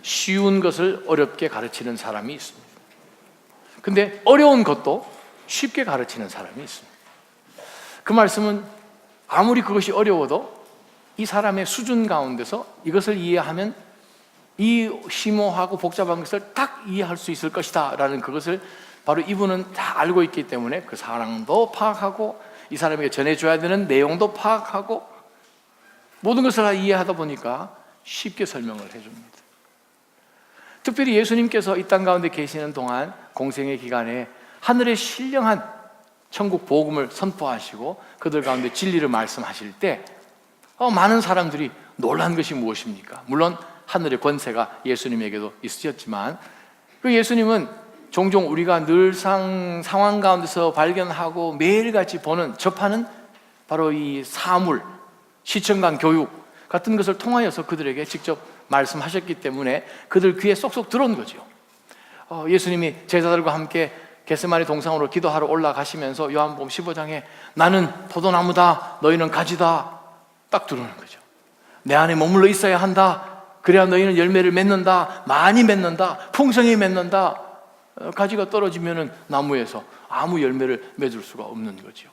쉬운 것을 어렵게 가르치는 사람이 있습니다. 근데 어려운 것도 쉽게 가르치는 사람이 있습니다. 그 말씀은 아무리 그것이 어려워도 이 사람의 수준 가운데서 이것을 이해하면 이 심오하고 복잡한 것을 딱 이해할 수 있을 것이다 라는 그것을 바로 이분은 다 알고 있기 때문에 그 상황도 파악하고 이 사람에게 전해줘야 되는 내용도 파악하고 모든 것을 다 이해하다 보니까 쉽게 설명을 해줍니다. 특별히 예수님께서 이 땅 가운데 계시는 동안 공생의 기간에 하늘의 신령한 천국 복음을 선포하시고 그들 가운데 진리를 말씀하실 때 많은 사람들이 놀란 것이 무엇입니까? 물론 하늘의 권세가 예수님에게도 있으셨지만 그 예수님은 종종 우리가 늘상 상황 가운데서 발견하고 매일같이 보는 접하는 바로 이 사물, 시청관 교육 같은 것을 통하여서 그들에게 직접 말씀하셨기 때문에 그들 귀에 쏙쏙 들어온 거죠. 예수님이 제자들과 함께 겟세마네 동상으로 기도하러 올라가시면서 요한복음 15장에 나는 포도나무다 너희는 가지다 딱 들어오는 거죠. 내 안에 머물러 있어야 한다. 그래야 너희는 열매를 맺는다. 많이 맺는다. 풍성히 맺는다. 가지가 떨어지면 나무에서 아무 열매를 맺을 수가 없는 거죠.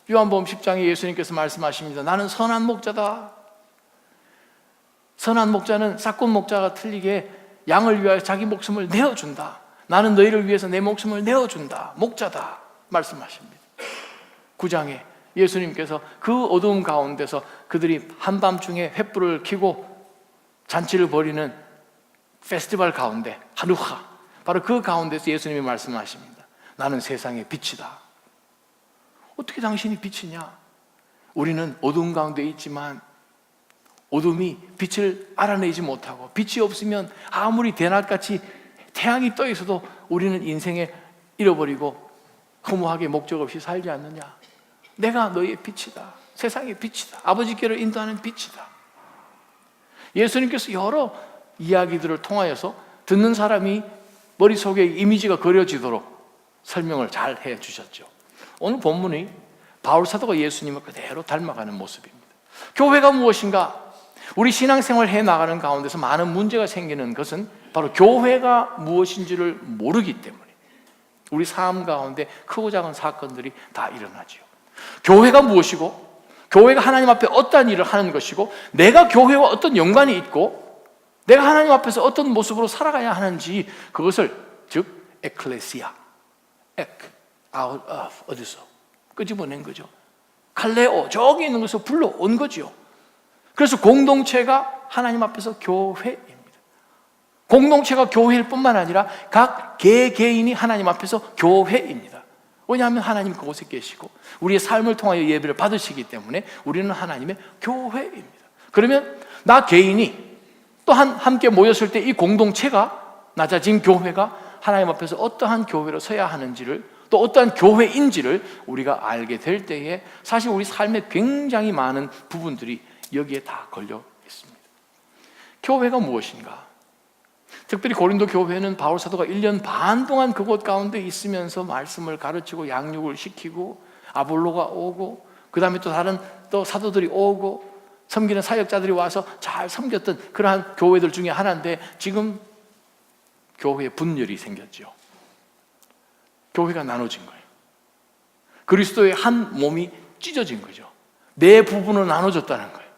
요한복음 10장에 예수님께서 말씀하십니다. 나는 선한 목자다. 선한 목자는 싹꾼 목자가 틀리게 양을 위하여 자기 목숨을 내어준다. 나는 너희를 위해서 내 목숨을 내어준다. 목자다 말씀하십니다. 9장에 예수님께서 그 어두움 가운데서 그들이 한밤중에 횃불을 켜고 잔치를 벌이는 페스티벌 가운데 하누카 바로 그 가운데서 예수님이 말씀하십니다. 나는 세상의 빛이다. 어떻게 당신이 빛이냐? 우리는 어두움 가운데 있지만 어둠이 빛을 알아내지 못하고 빛이 없으면 아무리 대낮같이 태양이 떠 있어도 우리는 인생에 잃어버리고 허무하게 목적 없이 살지 않느냐? 내가 너희의 빛이다. 세상의 빛이다. 아버지께로 인도하는 빛이다. 예수님께서 여러 이야기들을 통하여서 듣는 사람이 머릿속에 이미지가 그려지도록 설명을 잘 해주셨죠. 오늘 본문이 바울 사도가 예수님을 그대로 닮아가는 모습입니다. 교회가 무엇인가? 우리 신앙생활 해나가는 가운데서 많은 문제가 생기는 것은 바로 교회가 무엇인지를 모르기 때문에 우리 삶 가운데 크고 작은 사건들이 다 일어나죠. 교회가 무엇이고 교회가 하나님 앞에 어떠한 일을 하는 것이고 내가 교회와 어떤 연관이 있고 내가 하나님 앞에서 어떤 모습으로 살아가야 하는지 그것을 즉 에클레시아 out of 어디서 끄집어낸 거죠. 칼레오 저기 있는 것을 불러온 거죠. 그래서 공동체가 하나님 앞에서 교회입니다. 공동체가 교회일 뿐만 아니라 각 개개인이 하나님 앞에서 교회입니다. 왜냐하면 하나님 그곳에 계시고 우리의 삶을 통하여 예배를 받으시기 때문에 우리는 하나님의 교회입니다. 그러면 나 개인이 또 함께 모였을 때 이 공동체가 낮아진 교회가 하나님 앞에서 어떠한 교회로 서야 하는지를 또 어떠한 교회인지를 우리가 알게 될 때에 사실 우리 삶에 굉장히 많은 부분들이 여기에 다 걸려 있습니다. 교회가 무엇인가? 특별히 고린도 교회는 바울 사도가 1년 반 동안 그곳 가운데 있으면서 말씀을 가르치고 양육을 시키고 아볼로가 오고 그 다음에 또 다른 또 사도들이 오고 섬기는 사역자들이 와서 잘 섬겼던 그러한 교회들 중에 하나인데 지금 교회에 분열이 생겼죠. 교회가 나눠진 거예요. 그리스도의 한 몸이 찢어진 거죠. 네 부분으로 나눠졌다는 거예요.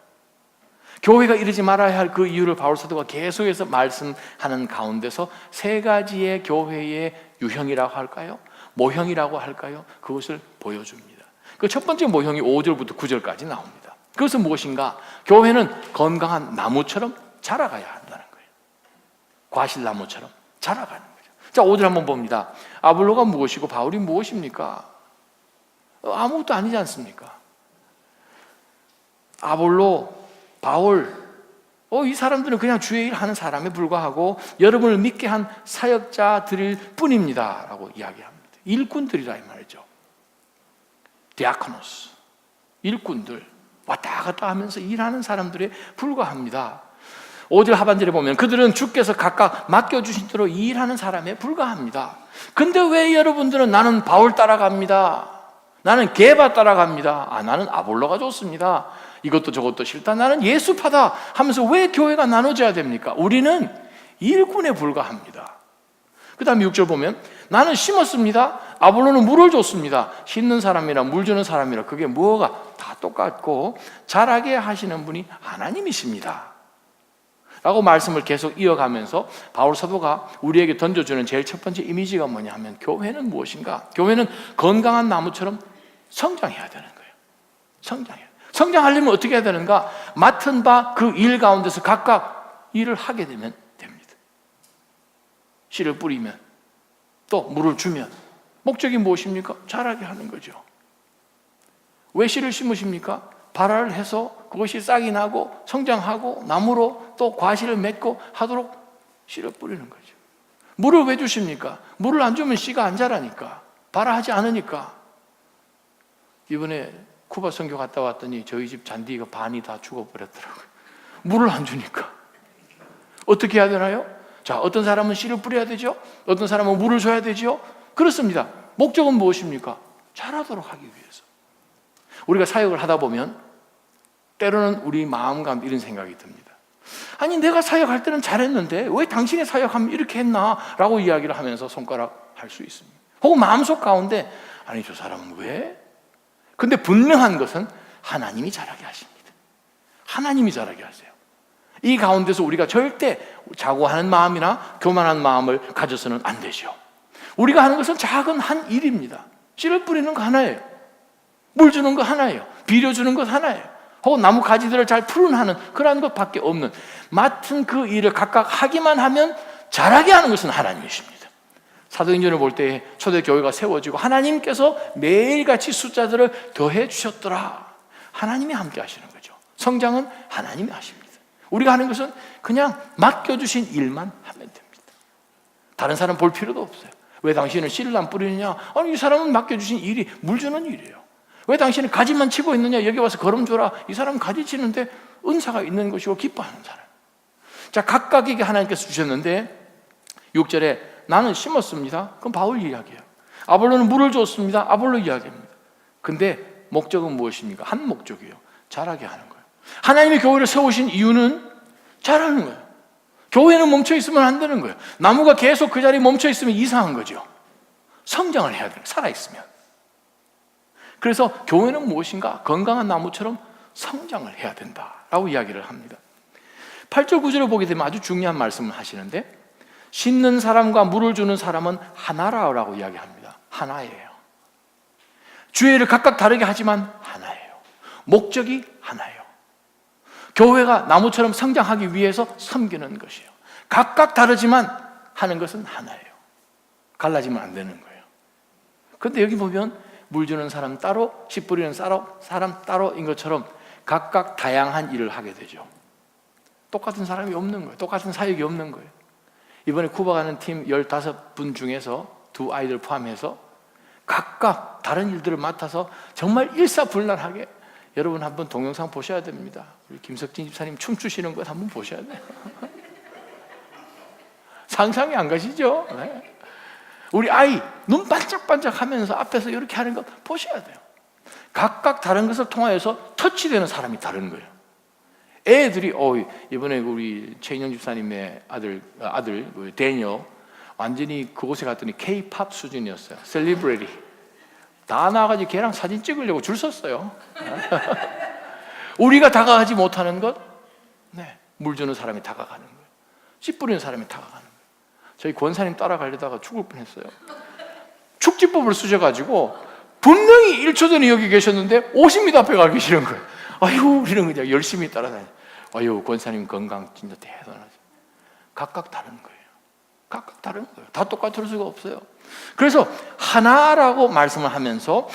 교회가 이러지 말아야 할 그 이유를 바울 사도가 계속해서 말씀하는 가운데서 세 가지의 교회의 유형이라고 할까요? 모형이라고 할까요? 그것을 보여줍니다. 그 첫 번째 모형이 5절부터 9절까지 나옵니다. 그것은 무엇인가? 교회는 건강한 나무처럼 자라가야 한다는 거예요. 과실나무처럼 자라가는 거죠. 자, 5절 한번 봅니다. 아볼로가 무엇이고 바울이 무엇입니까? 아무것도 아니지 않습니까? 아볼로, 바울, 이 사람들은 그냥 주의 일 하는 사람에 불과하고 여러분을 믿게 한 사역자들일 뿐입니다 라고 이야기합니다. 일꾼들이라 이 말이죠. 디아코노스, 일꾼들 왔다 갔다 하면서 일하는 사람들에 불과합니다. 5절 하반절에 보면 그들은 주께서 각각 맡겨주신 대로 일하는 사람에 불과합니다. 근데 왜 여러분들은 나는 바울 따라갑니다, 나는 게바 따라갑니다, 나는 아볼로가 좋습니다, 이것도 저것도 싫다, 나는 예수파다 하면서 왜 교회가 나눠져야 됩니까? 우리는 일꾼에 불과합니다. 그 다음에 6절 보면 나는 심었습니다. 아볼로는 물을 줬습니다. 심는 사람이나 물 주는 사람이나 그게 뭐가 다 똑같고 자라게 하시는 분이 하나님이십니다 라고 말씀을 계속 이어가면서 바울 사도가 우리에게 던져주는 제일 첫 번째 이미지가 뭐냐 하면 교회는 무엇인가? 교회는 건강한 나무처럼 성장해야 되는 거예요. 성장하려면 어떻게 해야 되는가? 맡은 바 그 일 가운데서 각각 일을 하게 되면 됩니다. 씨를 뿌리면 또 물을 주면 목적이 무엇입니까? 자라게 하는 거죠. 왜 씨를 심으십니까? 발화를 해서 그것이 싹이 나고 성장하고 나무로 또 과실을 맺고 하도록 씨를 뿌리는 거죠. 물을 왜 주십니까? 물을 안 주면 씨가 안 자라니까, 발화하지 않으니까. 이번에 쿠바 선교 갔다 왔더니 저희 집 잔디가 반이 다 죽어버렸더라고요. 물을 안 주니까. 어떻게 해야 되나요? 자, 어떤 사람은 씨를 뿌려야 되죠. 어떤 사람은 물을 줘야 되죠. 그렇습니다. 목적은 무엇입니까? 자라도록 하기 위해서. 우리가 사역을 하다 보면 때로는 우리 마음과 이런 생각이 듭니다. 아니, 내가 사역할 때는 잘했는데 왜 당신의 사역하면 이렇게 했나? 라고 이야기를 하면서 손가락 할 수 있습니다. 혹은 마음속 가운데 아니, 저 사람은 왜? 근데 분명한 것은 하나님이 자라게 하십니다. 하나님이 자라게 하세요. 이 가운데서 우리가 절대 자고하는 마음이나 교만한 마음을 가져서는 안 되죠. 우리가 하는 것은 작은 한 일입니다. 씨를 뿌리는 거 하나예요. 물 주는 거 하나예요. 비료 주는 것 하나예요. 혹은 나무 가지들을 잘 푸른하는 그러한 것밖에 없는 맡은 그 일을 각각 하기만 하면 자라게 하는 것은 하나님이십니다. 사도행전을 볼 때 초대교회가 세워지고 하나님께서 매일같이 숫자들을 더해 주셨더라. 하나님이 함께 하시는 거죠. 성장은 하나님이 하십니다. 우리가 하는 것은 그냥 맡겨주신 일만 하면 됩니다. 다른 사람 볼 필요도 없어요. 왜 당신은 씨를 안 뿌리느냐? 아니, 이 사람은 맡겨주신 일이 물 주는 일이에요. 왜 당신은 가지만 치고 있느냐? 여기 와서 걸음 줘라. 이 사람은 가지 치는데 은사가 있는 것이고 기뻐하는 사람. 자, 각각에게 하나님께서 주셨는데 6절에 나는 심었습니다. 그럼 바울 이야기예요. 아볼로는 물을 줬습니다. 아볼로 이야기입니다. 근데 목적은 무엇입니까? 한 목적이에요. 자라게 하는 거예요. 하나님이 교회를 세우신 이유는 자라는 거예요. 교회는 멈춰 있으면 안 되는 거예요. 나무가 계속 그 자리에 멈춰 있으면 이상한 거죠. 성장을 해야 돼요. 살아있으면. 그래서 교회는 무엇인가? 건강한 나무처럼 성장을 해야 된다라고 이야기를 합니다. 8절 9절을 보게 되면 아주 중요한 말씀을 하시는데 심는 사람과 물을 주는 사람은 하나라고 이야기합니다. 하나예요. 주의를 각각 다르게 하지만 하나예요. 목적이 하나예요. 교회가 나무처럼 성장하기 위해서 섬기는 것이에요. 각각 다르지만 하는 것은 하나예요. 갈라지면 안 되는 거예요. 그런데 여기 보면 물 주는 사람 따로, 씨 뿌리는 사람 따로인 것처럼 각각 다양한 일을 하게 되죠. 똑같은 사람이 없는 거예요. 똑같은 사역이 없는 거예요. 이번에 쿠바 가는 팀 15분 중에서 2 아이들 포함해서 각각 다른 일들을 맡아서 정말 일사불란하게, 여러분 한번 동영상 보셔야 됩니다. 우리 김석진 집사님 춤추시는 것 한번 보셔야 돼요. 상상이 안 가시죠? 네. 우리 아이 눈 반짝반짝 하면서 앞에서 이렇게 하는 거 보셔야 돼요. 각각 다른 것을 통하여서 터치되는 사람이 다른 거예요. 애들이 이번에 우리 최인영 집사님의 아들 데니어 완전히 그곳에 갔더니 K-팝 수준이었어요. 셀리브리티 다 나가지고 걔랑 사진 찍으려고 줄 섰어요. 우리가 다가가지 못하는 것, 물 주는 사람이 다가가는 거예요. 씨 뿌리는 사람이 다가가는 거예요. 저희 권사님 따라가려다가 죽을 뻔했어요. 축지법을 쓰셔가지고 분명히 1초 전에 여기 계셨는데 50m 앞에 가 계시는 거예요. 아유, 우리는 그냥 열심히 따라다녀요. 아유, 권사님 건강 진짜 대단하죠. 각각 다른 거예요. 각각 다른 거예요. 다 똑같을 수가 없어요. 그래서 하나라고 말씀을 하면서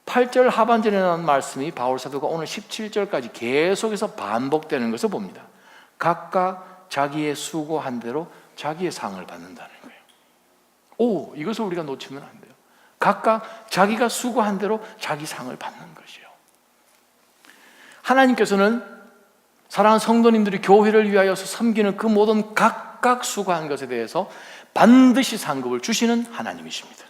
8절 하반절에 나온 말씀이 바울 사도가 오늘 17절까지 계속해서 반복되는 것을 봅니다. 각각 자기의 수고한 대로 자기의 상을 받는다는 거예요. 이것을 우리가 놓치면 안 돼요. 각각 자기가 수고한 대로 자기 상을 받는 것이에요. 하나님께서는 사랑하는 성도님들이 교회를 위하여서 섬기는 그 모든 각각 수고한 것에 대해서 반드시 상급을 주시는 하나님이십니다.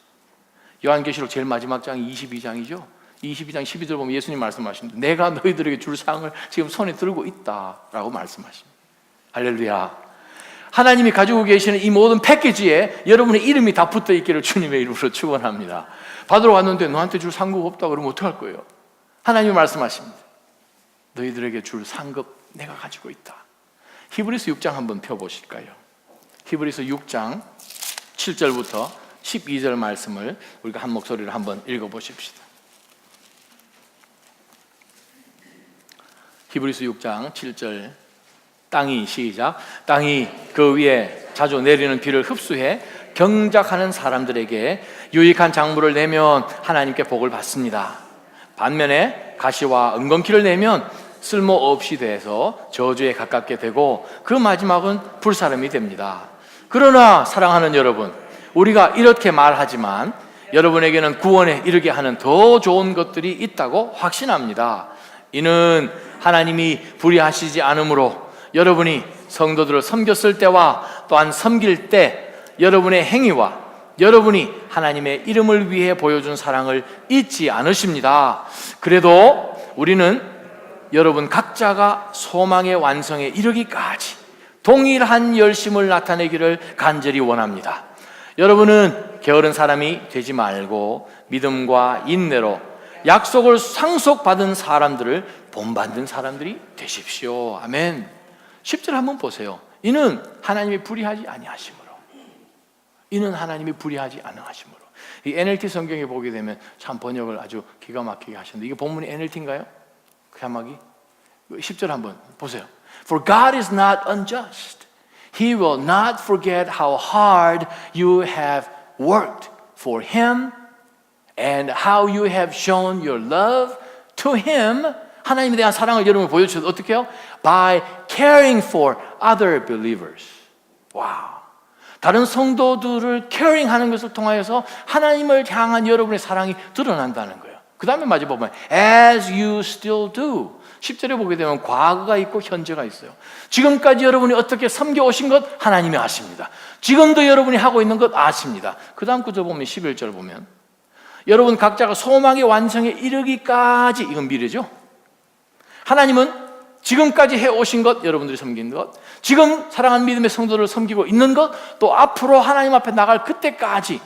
요한계시록 제일 마지막 장이 22장이죠. 22장 12절 보면 예수님 말씀하십니다. 내가 너희들에게 줄 상을 지금 손에 들고 있다라고 말씀하십니다. 할렐루야. 하나님이 가지고 계시는 이 모든 패키지에 여러분의 이름이 다 붙어 있기를 주님의 이름으로 축원합니다. 받으러 왔는데 너한테 줄 상급 없다 그러면 어떡할 거예요? 하나님이 말씀하십니다. 너희들에게 줄 상급 내가 가지고 있다. 히브리서 6장 한번 펴보실까요? 히브리서 6장 7절부터 12절 말씀을 우리가 한 목소리로 한번 읽어보십시다. 히브리서 6장 7절. 땅이 시작. 땅이 그 위에 자주 내리는 비를 흡수해 경작하는 사람들에게 유익한 작물을 내면 하나님께 복을 받습니다. 반면에 가시와 은건키를 내면 쓸모없이 돼서 저주에 가깝게 되고 그 마지막은 불사름이 됩니다. 그러나 사랑하는 여러분, 우리가 이렇게 말하지만 여러분에게는 구원에 이르게 하는 더 좋은 것들이 있다고 확신합니다. 이는 하나님이 불의하시지 않으므로 여러분이 성도들을 섬겼을 때와 또한 섬길 때 여러분의 행위와 여러분이 하나님의 이름을 위해 보여준 사랑을 잊지 않으십니다. 그래도 우리는 여러분 각자가 소망의 완성에 이르기까지 동일한 열심을 나타내기를 간절히 원합니다. 여러분은 게으른 사람이 되지 말고 믿음과 인내로 약속을 상속받은 사람들을 본받는 사람들이 되십시오. 아멘. 10절 한번 보세요. 이는 하나님이 불의하지 아니하심으로. 이는 하나님이 불의하지 아니하심으로. 이 NLT 성경에 보게 되면 참 번역을 아주 기가 막히게 하셨는데 이게 본문이 NLT인가요? 그 자막이? 10절 한번 보세요. For God is not unjust. He will not forget how hard you have worked for Him and how you have shown your love to Him. 하나님에 대한 사랑을 여러분 보여주셔서 어떻게 해요? By caring for other believers. 와, 다른 성도들을 caring하는 것을 통하여서 하나님을 향한 여러분의 사랑이 드러난다는 거예요. 그 다음에 마저 보면 As you still do. 10절에 보게 되면 과거가 있고 현재가 있어요. 지금까지 여러분이 어떻게 섬겨오신 것 하나님이 아십니다. 지금도 여러분이 하고 있는 것 아십니다. 그 다음 구절 보면 11절 보면 여러분 각자가 소망의 완성에 이르기까지, 이건 미래죠. 하나님은 지금까지 해오신 것, 여러분들이 섬기는 것, 지금 사랑하는 믿음의 성도를 섬기고 있는 것, 또 앞으로 하나님 앞에 나갈 그때까지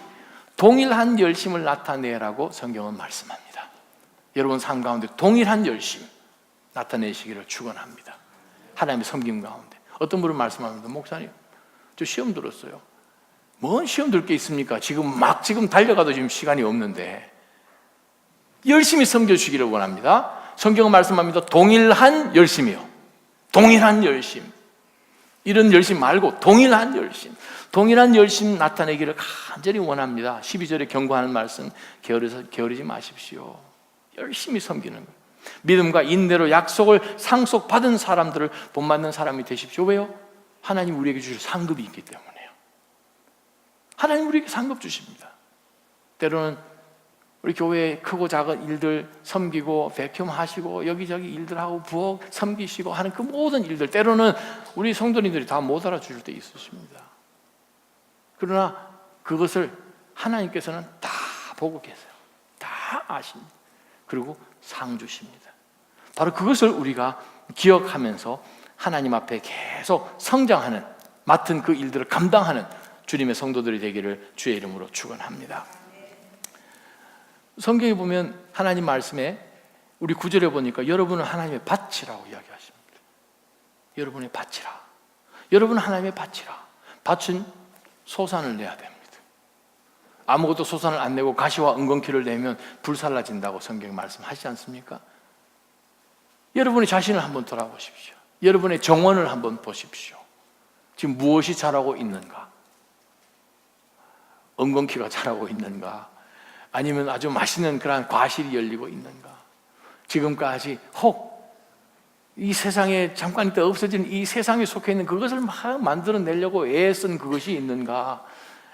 동일한 열심을 나타내라고 성경은 말씀합니다. 여러분 삶 가운데 동일한 열심 나타내시기를 축원합니다. 하나님의 섬김 가운데. 어떤 분은 말씀합니다. 목사님, 저 시험 들었어요. 뭔 시험 들 게 있습니까? 지금 달려가도 지금 시간이 없는데 열심히 섬겨주시기를 원합니다. 성경은 말씀합니다. 동일한 열심이요. 동일한 열심. 이런 열심 말고 동일한 열심. 동일한 열심 나타내기를 간절히 원합니다. 12절에 경고하는 말씀, 게으르지 마십시오. 열심히 섬기는 거예요. 믿음과 인내로 약속을 상속받은 사람들을 본받는 사람이 되십시오. 왜요? 하나님 우리에게 주실 상급이 있기 때문에요. 하나님 우리에게 상급 주십니다. 때로는 우리 교회에 크고 작은 일들 섬기고 배켬하시고 여기저기 일들하고 부엌 섬기시고 하는 그 모든 일들, 때로는 우리 성도님들이 다 못 알아주실 때 있으십니다. 그러나 그것을 하나님께서는 다 보고 계세요. 다 아십니다. 그리고 상 주십니다. 바로 그것을 우리가 기억하면서 하나님 앞에 계속 성장하는, 맡은 그 일들을 감당하는 주님의 성도들이 되기를 주의 이름으로 축원합니다. 성경에 보면 하나님 말씀에 우리 9절에 보니까 여러분은 하나님의 밭이라고 이야기하십니다. 여러분의 밭이라. 여러분은 하나님의 밭이라. 밭은 소산을 내야 됩니다. 아무것도 소산을 안 내고 가시와 은건키를 내면 불살라진다고 성경이 말씀하시지 않습니까? 여러분의 자신을 한번 돌아보십시오. 여러분의 정원을 한번 보십시오. 지금 무엇이 자라고 있는가? 은건키가 자라고 있는가? 아니면 아주 맛있는 그런 과실이 열리고 있는가? 지금까지 혹 이 세상에 잠깐 있다 없어진 이 세상에 속해 있는 그것을 막 만들어내려고 애쓴 그것이 있는가?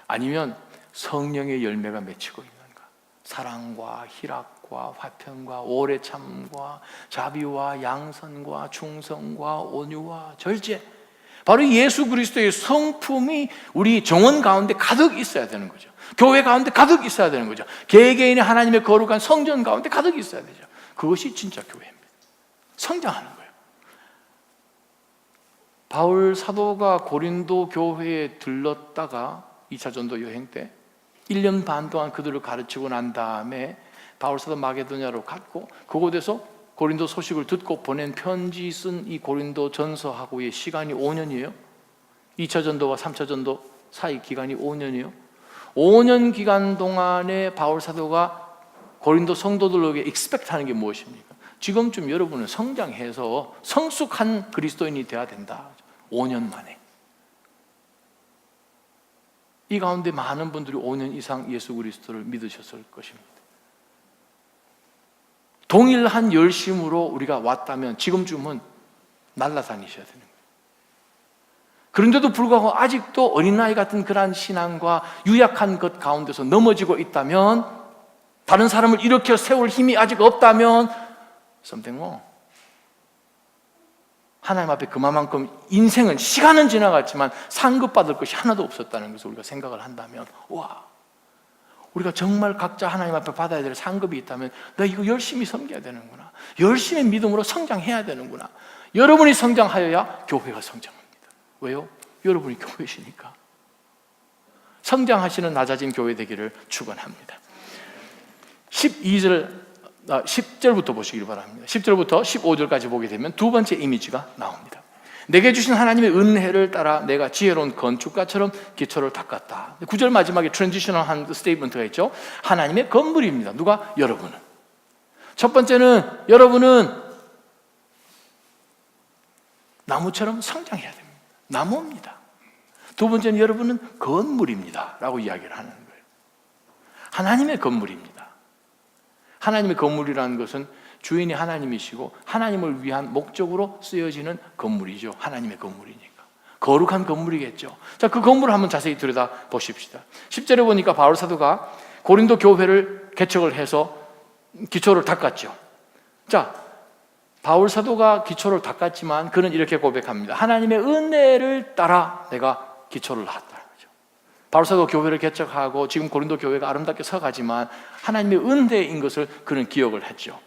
아니면 성령의 열매가 맺히고 있는가? 사랑과 희락과 화평과 오래 참과 자비와 양선과 충성과 온유와 절제, 바로 예수 그리스도의 성품이 우리 정원 가운데 가득 있어야 되는 거죠. 교회 가운데 가득 있어야 되는 거죠. 개개인의 하나님의 거룩한 성전 가운데 가득 있어야 되죠. 그것이 진짜 교회입니다. 성장하는 거예요. 바울 사도가 고린도 교회에 들렀다가 2차 전도 여행 때 1년 반 동안 그들을 가르치고 난 다음에 바울 사도 마게도냐로 갔고, 그곳에서 고린도 소식을 듣고 보낸 편지 쓴 이 고린도 전서하고의 시간이 5년이에요. 2차 전도와 3차 전도 사이 기간이 5년이에요. 5년 기간 동안에 바울 사도가 고린도 성도들에게 익스펙트하는 게 무엇입니까? 지금쯤 여러분은 성장해서 성숙한 그리스도인이 되어야 된다. 5년 만에. 이 가운데 많은 분들이 5년 이상 예수 그리스도를 믿으셨을 것입니다. 동일한 열심으로 우리가 왔다면 지금쯤은 날아다니셔야 되는 거예요. 그런데도 불구하고 아직도 어린아이 같은 그러한 신앙과 유약한 것 가운데서 넘어지고 있다면, 다른 사람을 일으켜 세울 힘이 아직 없다면 something wrong. 하나님 앞에 그만큼 인생은, 시간은 지나갔지만 상급받을 것이 하나도 없었다는 것을 우리가 생각을 한다면, 와, 우리가 정말 각자 하나님 앞에 받아야 될 상급이 있다면 나 이거 열심히 섬겨야 되는구나, 열심히 믿음으로 성장해야 되는구나. 여러분이 성장하여야 교회가 성장합니다. 왜요? 여러분이 교회시니까. 성장하시는 낮아진 교회 되기를 축원합니다. 10절부터 보시길 바랍니다. 10절부터 15절까지 보게 되면 두 번째 이미지가 나옵니다. 내게 주신 하나님의 은혜를 따라 내가 지혜로운 건축가처럼 기초를 닦았다. 9절 마지막에 트랜지셔널한 스테이트먼트가 있죠. 하나님의 건물입니다. 누가? 여러분은. 첫 번째는 여러분은 나무처럼 성장해야 됩니다. 나무입니다. 두 번째는 여러분은 건물입니다 라고 이야기를 하는 거예요. 하나님의 건물입니다. 하나님의 건물이라는 것은 주인이 하나님이시고 하나님을 위한 목적으로 쓰여지는 건물이죠. 하나님의 건물이니까 거룩한 건물이겠죠. 자, 그 건물을 한번 자세히 들여다 보십시다. 10절에 보니까 바울 사도가 고린도 교회를 개척을 해서 기초를 닦았죠. 자, 바울 사도가 기초를 닦았지만 그는 이렇게 고백합니다. 하나님의 은혜를 따라 내가 기초를 놨다. 바울 사도 교회를 개척하고 지금 고린도 교회가 아름답게 서가지만 하나님의 은혜인 것을 그는 기억을 했죠.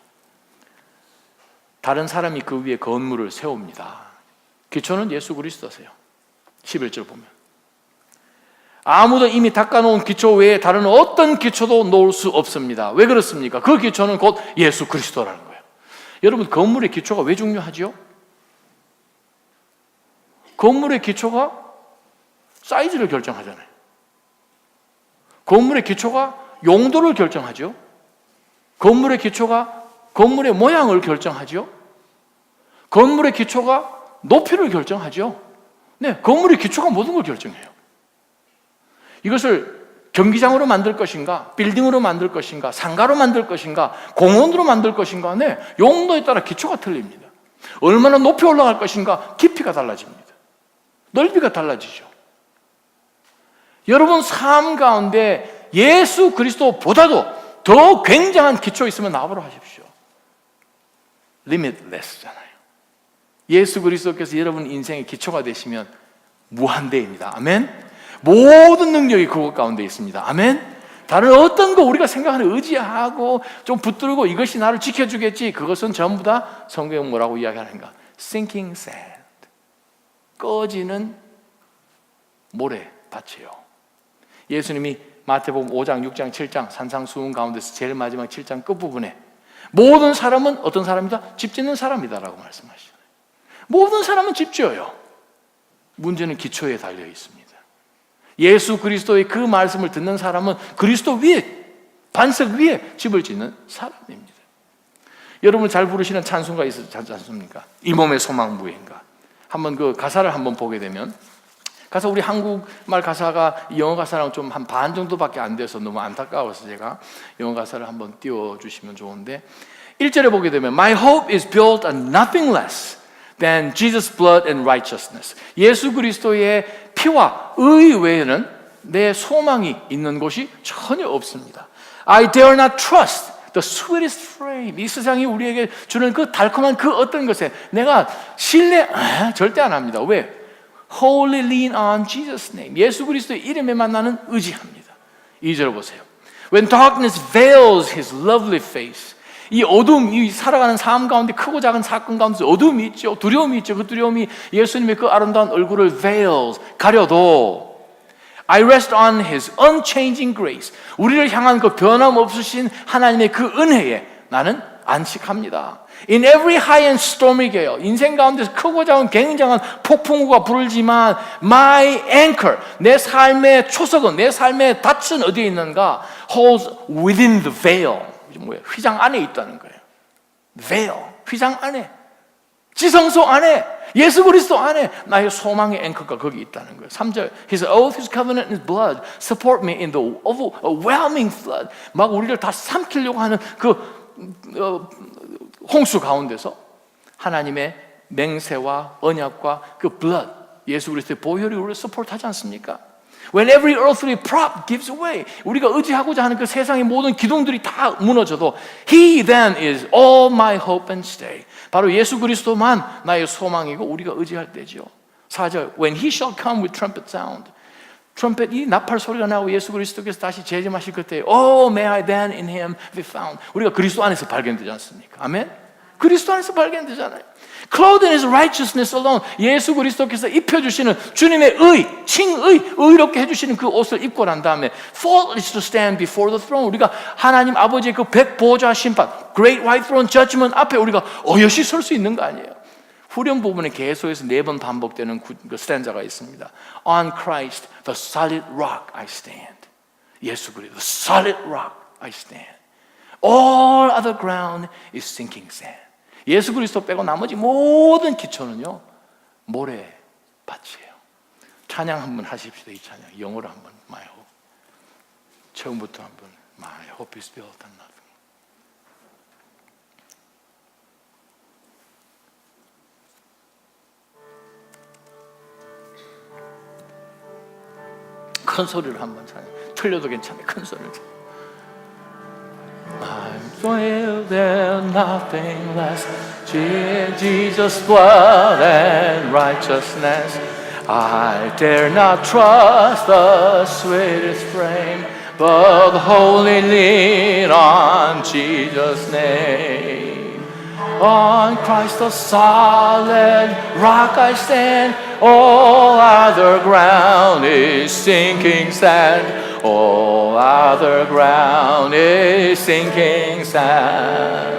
다른 사람이 그 위에 건물을 세웁니다. 기초는 예수 그리스도세요. 11절 보면 아무도 이미 닦아놓은 기초 외에 다른 어떤 기초도 놓을 수 없습니다. 왜 그렇습니까? 그 기초는 곧 예수 그리스도라는 거예요. 여러분, 건물의 기초가 왜 중요하죠? 건물의 기초가 사이즈를 결정하잖아요. 건물의 기초가 용도를 결정하죠. 건물의 기초가 건물의 모양을 결정하죠. 건물의 기초가 높이를 결정하죠. 네, 건물의 기초가 모든 걸 결정해요. 이것을 경기장으로 만들 것인가, 빌딩으로 만들 것인가, 상가로 만들 것인가, 공원으로 만들 것인가, 네, 용도에 따라 기초가 틀립니다. 얼마나 높이 올라갈 것인가, 깊이가 달라집니다. 넓이가 달라지죠. 여러분 삶 가운데 예수 그리스도보다도 더 굉장한 기초 있으면 나보러 하십시오. Limitless잖아요. 예수 그리스도께서 여러분 인생의 기초가 되시면 무한대입니다. 아멘. 모든 능력이 그것 가운데 있습니다. 아멘. 다른 어떤 거 우리가 생각하는 의지하고 좀 붙들고 이것이 나를 지켜주겠지, 그것은 전부 다 성경은 뭐라고 이야기하는가? Sinking sand. 꺼지는 모래밭이에요. 예수님이 마태복음 5장, 6장, 7장 산상수훈 가운데서 제일 마지막 7장 끝부분에 모든 사람은 어떤 사람이다? 집 짓는 사람이다라고 말씀하시잖아요. 모든 사람은 집 지어요. 문제는 기초에 달려 있습니다. 예수 그리스도의 그 말씀을 듣는 사람은 그리스도 위에, 반석 위에 집을 짓는 사람입니다. 여러분 잘 부르시는 찬송가 있지 않습니까? 이 몸의 소망 무인가. 한번 그 가사를 한번 보게 되면, 가사 우리 한국말 가사가 영어 가사랑 좀 한 반 정도밖에 안 돼서 너무 안타까워서 제가 영어 가사를 한번 띄워주시면 좋은데, 1절에 보게 되면 My hope is built on nothing less than Jesus' blood and righteousness. 예수 그리스도의 피와 의 외에는 내 소망이 있는 곳이 전혀 없습니다. I dare not trust the sweetest frame. 이 세상이 우리에게 주는 그 달콤한 그 어떤 것에 내가 신뢰 절대 안 합니다. 왜? Wholly lean on Jesus' name. 예수 그리스도의 이름에만 나는 의지합니다. 2절 보세요. When darkness veils his lovely face, 이 어둠, 이 살아가는 삶 가운데 크고 작은 사건 가운데 어둠이 있죠. 두려움이 있죠. 그 두려움이 예수님의 그 아름다운 얼굴을 veils, 가려도 I rest on His unchanging grace. 우리를 향한 그 변함없으신 하나님의 그 은혜에 나는 안식합니다. In every high and stormy gale, 인생 가운데서 크고 작은 굉장한 폭풍우가 불지만 my anchor, 내 삶의 초석은, 내 삶의 닻은 어디에 있는가? Holds within the veil. 뭐예요? 휘장 안에 있다는 거예요. veil, 휘장 안에, 지성소 안에, 예수 그리스도 안에 나의 소망의 앵커가 거기 있다는 거예요. 3절, His oath, His covenant, His blood support me in the overwhelming flood. 막 우리를 다 삼키려고 하는 그 홍수 가운데서 하나님의 맹세와 언약과 그 blood, 예수 그리스도의 보혈이 우리를 서포트하지 않습니까? When every earthly prop gives way, 우리가 의지하고자 하는 그 세상의 모든 기둥들이 다 무너져도 He then is all my hope and stay. 바로 예수 그리스도만 나의 소망이고 우리가 의지할 때죠. 4절, When He shall come with trumpet sound, 트럼펫이 나팔 소리가 나고 예수 그리스도께서 다시 재림하실 그때 Oh, may I then in Him be found. 우리가 그리스도 안에서 발견되지 않습니까? 아멘? 그리스도 안에서 발견되잖아요. Clothed in His righteousness alone, 예수 그리스도께서 입혀주시는 주님의 의, 칭의, 의롭게 해주시는 그 옷을 입고 난 다음에 faultless to stand before the throne, 우리가 하나님 아버지의 그 백보좌 심판, Great White Throne Judgment 앞에 우리가 어여시 설 수 있는 거 아니에요? 후렴 부분에 계속해서 4번 반복되는 그 스탠자가 있습니다. On Christ, the solid rock I stand. 예수 그리스도, the solid rock I stand. All other ground is sinking sand. 예수 그리스도 빼고 나머지 모든 기초는요, 모래밭이에요. 찬양 한번 하십시다. 이 찬양 영어로 한번 My hope. 처음부터 한번 My hope is built on nothing. 큰 소리를 한번 찬양. 틀려도 괜찮아요. 큰 소리를. I'm built in nothing less. Jesus' blood and righteousness. I dare not trust the sweetest frame, but wholly lean on Jesus' name. On Christ the solid rock I stand. All other ground is sinking sand. All other ground is sinking sand.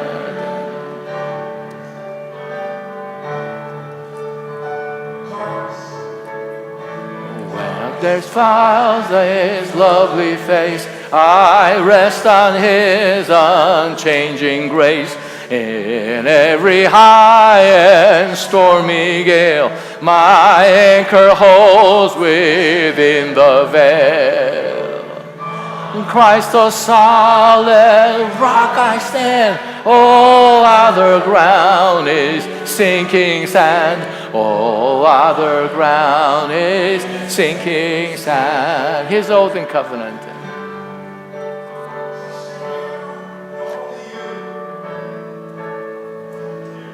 When there's found His lovely face, I rest on His unchanging grace. In every high and stormy gale, my anchor holds within the veil. In Christ the solid rock I stand. All other ground is sinking sand. All other ground is sinking sand. His oath and covenant.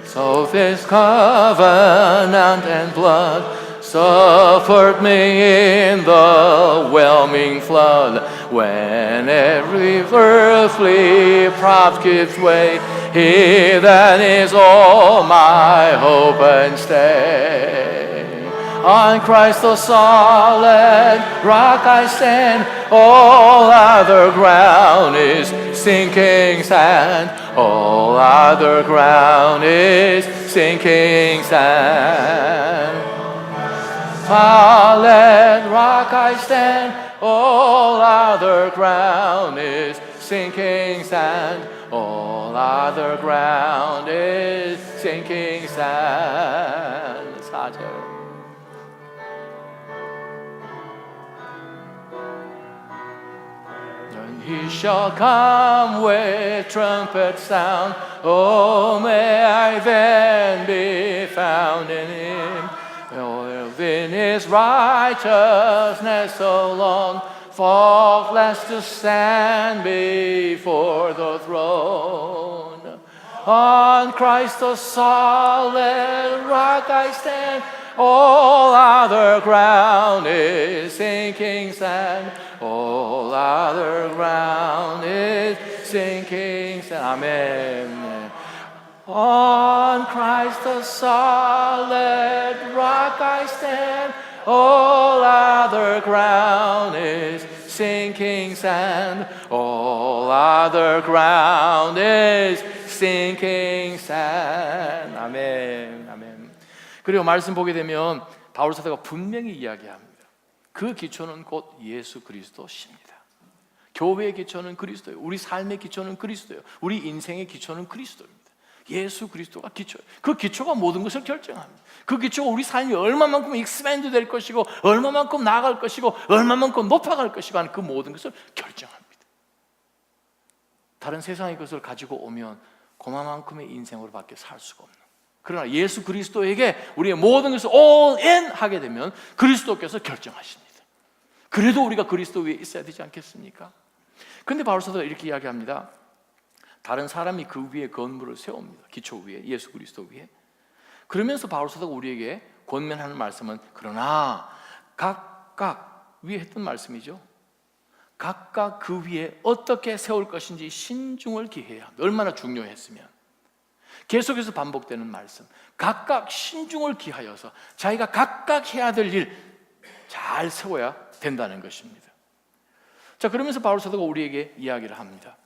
So this covenant and blood suffered me in the whelming flood. When every earthly prop gives way, He that is all my hope and stay. On Christ the solid rock I stand. All other ground is sinking sand. All other ground is sinking sand. Solid rock I stand. All other ground is sinking sand. All other ground is sinking sand. 4절. He shall come with trumpet sound. Oh, may I then be found in Him. In His righteousness alone, faultless to stand before the throne. On Christ the solid rock I stand. All other ground is sinking sand. All other ground is sinking sand. 아멘. On Christ the solid rock I stand. All other ground is sinking sand. All other ground is sinking sand. 아멘. 아멘. 그리고 말씀 보게 되면 바울 사도가 분명히 이야기합니다. 그 기초는 곧 예수 그리스도십니다. 교회의 기초는 그리스도예요. 우리 삶의 기초는 그리스도예요. 우리 인생의 기초는 그리스도입니다. 예수 그리스도가 기초예요. 그 기초가 모든 것을 결정합니다. 그 기초가 우리 삶이 얼마만큼 익스펜드 될 것이고 얼마만큼 나아갈 것이고 얼마만큼 높아갈 것이고 하는 그 모든 것을 결정합니다. 다른 세상의 것을 가지고 오면 그만큼의 인생으로밖에 살 수가 없는, 그러나 예수 그리스도에게 우리의 모든 것을 all in 하게 되면 그리스도께서 결정하십니다. 그래도 우리가 그리스도 위에 있어야 되지 않겠습니까? 그런데 바울 사도가 이렇게 이야기합니다. 다른 사람이 그 위에 건물을 세웁니다. 기초 위에, 예수 그리스도 위에. 그러면서 바울 사도가 우리에게 권면하는 말씀은, 그러나 각각 위에 했던 말씀이죠. 각각 그 위에 어떻게 세울 것인지 신중을 기해야 합니다. 얼마나 중요했으면. 계속해서 반복되는 말씀, 각각 신중을 기하여서 자기가 각각 해야 될 일 잘 세워야 된다는 것입니다. 자, 그러면서 바울 사도가 우리에게 이야기를 합니다.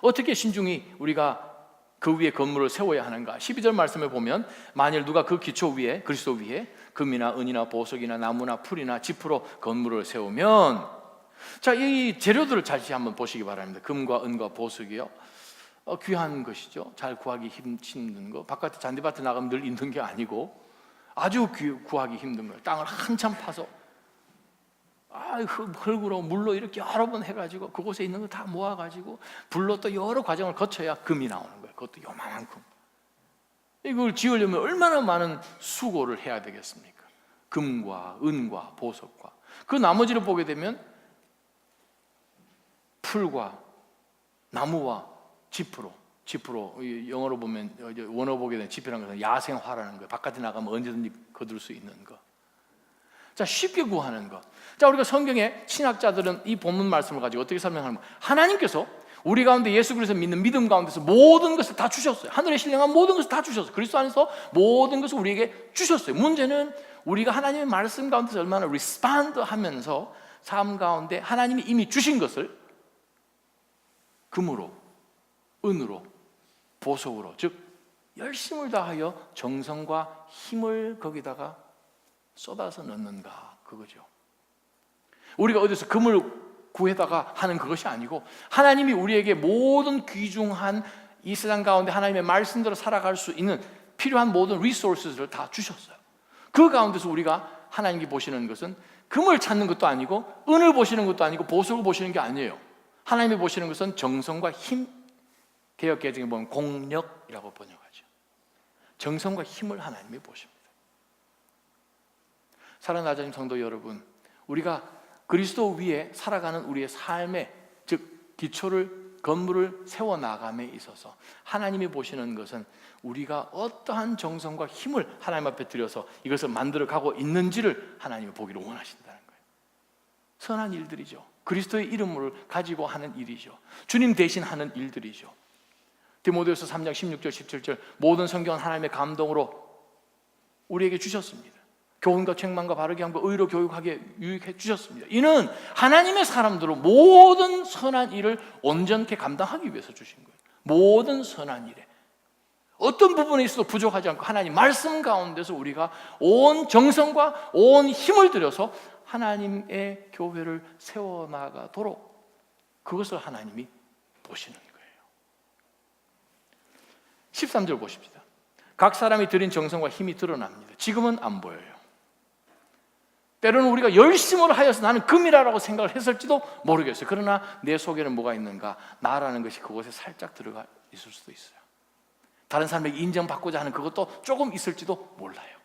어떻게 신중히 우리가 그 위에 건물을 세워야 하는가? 12절 말씀에 보면, 만일 누가 그 기초 위에, 그리스도 위에 금이나 은이나 보석이나 나무나 풀이나 짚으로 건물을 세우면, 자, 이 재료들을 다시 한번 보시기 바랍니다. 금과 은과 보석이요, 귀한 것이죠. 잘 구하기 힘든 거. 바깥에 잔디밭에 나가면 늘 있는 게 아니고 아주 구하기 힘든 거예요. 땅을 한참 파서 흙으로 물로 이렇게 여러 번 해가지고 그곳에 있는 거 다 모아가지고 불로 또 여러 과정을 거쳐야 금이 나오는 거예요. 그것도 요만큼. 이걸 지으려면 얼마나 많은 수고를 해야 되겠습니까? 금과 은과 보석과 그 나머지를 보게 되면 풀과 나무와 짚으로 영어로 보면 원어 보게 되면 짚이라는 것은 야생화라는 거예요. 바깥에 나가면 언제든지 거둘 수 있는 거. 자, 쉽게 구하는 것. 자, 우리가 성경의 신학자들은 이 본문 말씀을 가지고 어떻게 설명하는 거? 하나님께서 우리 가운데 예수 그리스도 믿는 믿음 가운데서 모든 것을 다 주셨어요. 하늘에 신령한 모든 것을 다 주셨어요. 그리스도 안에서 모든 것을 우리에게 주셨어요. 문제는 우리가 하나님의 말씀 가운데서 얼마나 리스폰드 하면서 삶 가운데 하나님이 이미 주신 것을 금으로, 은으로, 보석으로, 즉 열심을 다하여 정성과 힘을 거기다가 쏟아서 넣는가, 그거죠. 우리가 어디서 금을 구해다가 하는 그것이 아니고 하나님이 우리에게 모든 귀중한 이 세상 가운데 하나님의 말씀대로 살아갈 수 있는 필요한 모든 리소스를 다 주셨어요. 그 가운데서 우리가 하나님이 보시는 것은 금을 찾는 것도 아니고 은을 보시는 것도 아니고 보석을 보시는 게 아니에요. 하나님이 보시는 것은 정성과 힘, 개역개정에 보면 공력이라고 번역하죠. 정성과 힘을 하나님이 보십니다. 사랑하는 하나님 성도 여러분, 우리가 그리스도 위에 살아가는 우리의 삶의, 즉 기초를, 건물을 세워나감에 있어서 하나님이 보시는 것은 우리가 어떠한 정성과 힘을 하나님 앞에 들여서 이것을 만들어가고 있는지를 하나님이 보기를 원하신다는 거예요. 선한 일들이죠. 그리스도의 이름을 가지고 하는 일이죠. 주님 대신 하는 일들이죠. 디모데후서 3장 16절 17절 모든 성경은 하나님의 감동으로 우리에게 주셨습니다. 교훈과 책망과 바르게 함과 의로 교육하게 유익해 주셨습니다. 이는 하나님의 사람들로 모든 선한 일을 온전케 감당하기 위해서 주신 거예요. 모든 선한 일에 어떤 부분에 있어도 부족하지 않고 하나님 말씀 가운데서 우리가 온 정성과 온 힘을 들여서 하나님의 교회를 세워나가도록 그것을 하나님이 보시는 거예요. 13절 보십시다. 각 사람이 들인 정성과 힘이 드러납니다. 지금은 안 보여요. 때로는 우리가 열심을 하여서 나는 금이라고 생각을 했을지도 모르겠어요. 그러나 내 속에는 뭐가 있는가? 나라는 것이 그곳에 살짝 들어가 있을 수도 있어요. 다른 사람에게 인정받고자 하는 그것도 조금 있을지도 몰라요.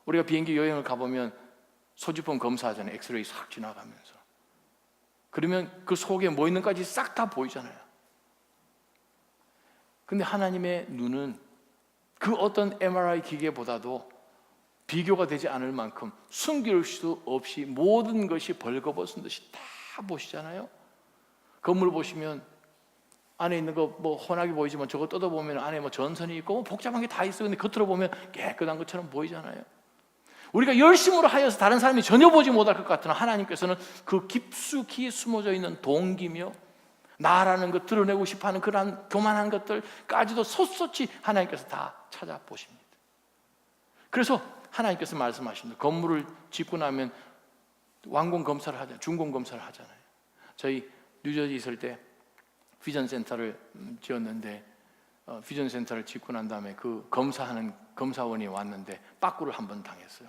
우리가 비행기 여행을 가보면 소지품 검사하잖아요. 엑스레이 싹 지나가면서. 그러면 그 속에 뭐 있는가지 싹 다 보이잖아요. 근데 하나님의 눈은 그 어떤 MRI 기계보다도 비교가 되지 않을 만큼 숨길 수 없이 모든 것이 벌거벗은 듯이 다 보시잖아요. 건물 보시면 안에 있는 거 뭐 혼하게 보이지만 저거 뜯어보면 안에 뭐 전선이 있고 뭐 복잡한 게 다 있어. 근데 겉으로 보면 깨끗한 것처럼 보이잖아요. 우리가 열심으로 하여서 다른 사람이 전혀 보지 못할 것 같으나 하나님께서는 그 깊숙이 숨어져 있는 동기며 나라는 것 드러내고 싶어하는 그러한 교만한 것들까지도 샅샅이 하나님께서 다 찾아보십니다. 그래서 하나님께서 말씀하십니다. 건물을 짓고 나면 완공 검사를 하잖아요. 준공 검사를 하잖아요. 저희 뉴저지 있을 때 비전 센터를 지었는데 비전 센터를 짓고 난 다음에 그 검사하는 검사원이 왔는데 빠꾸를 한번 당했어요.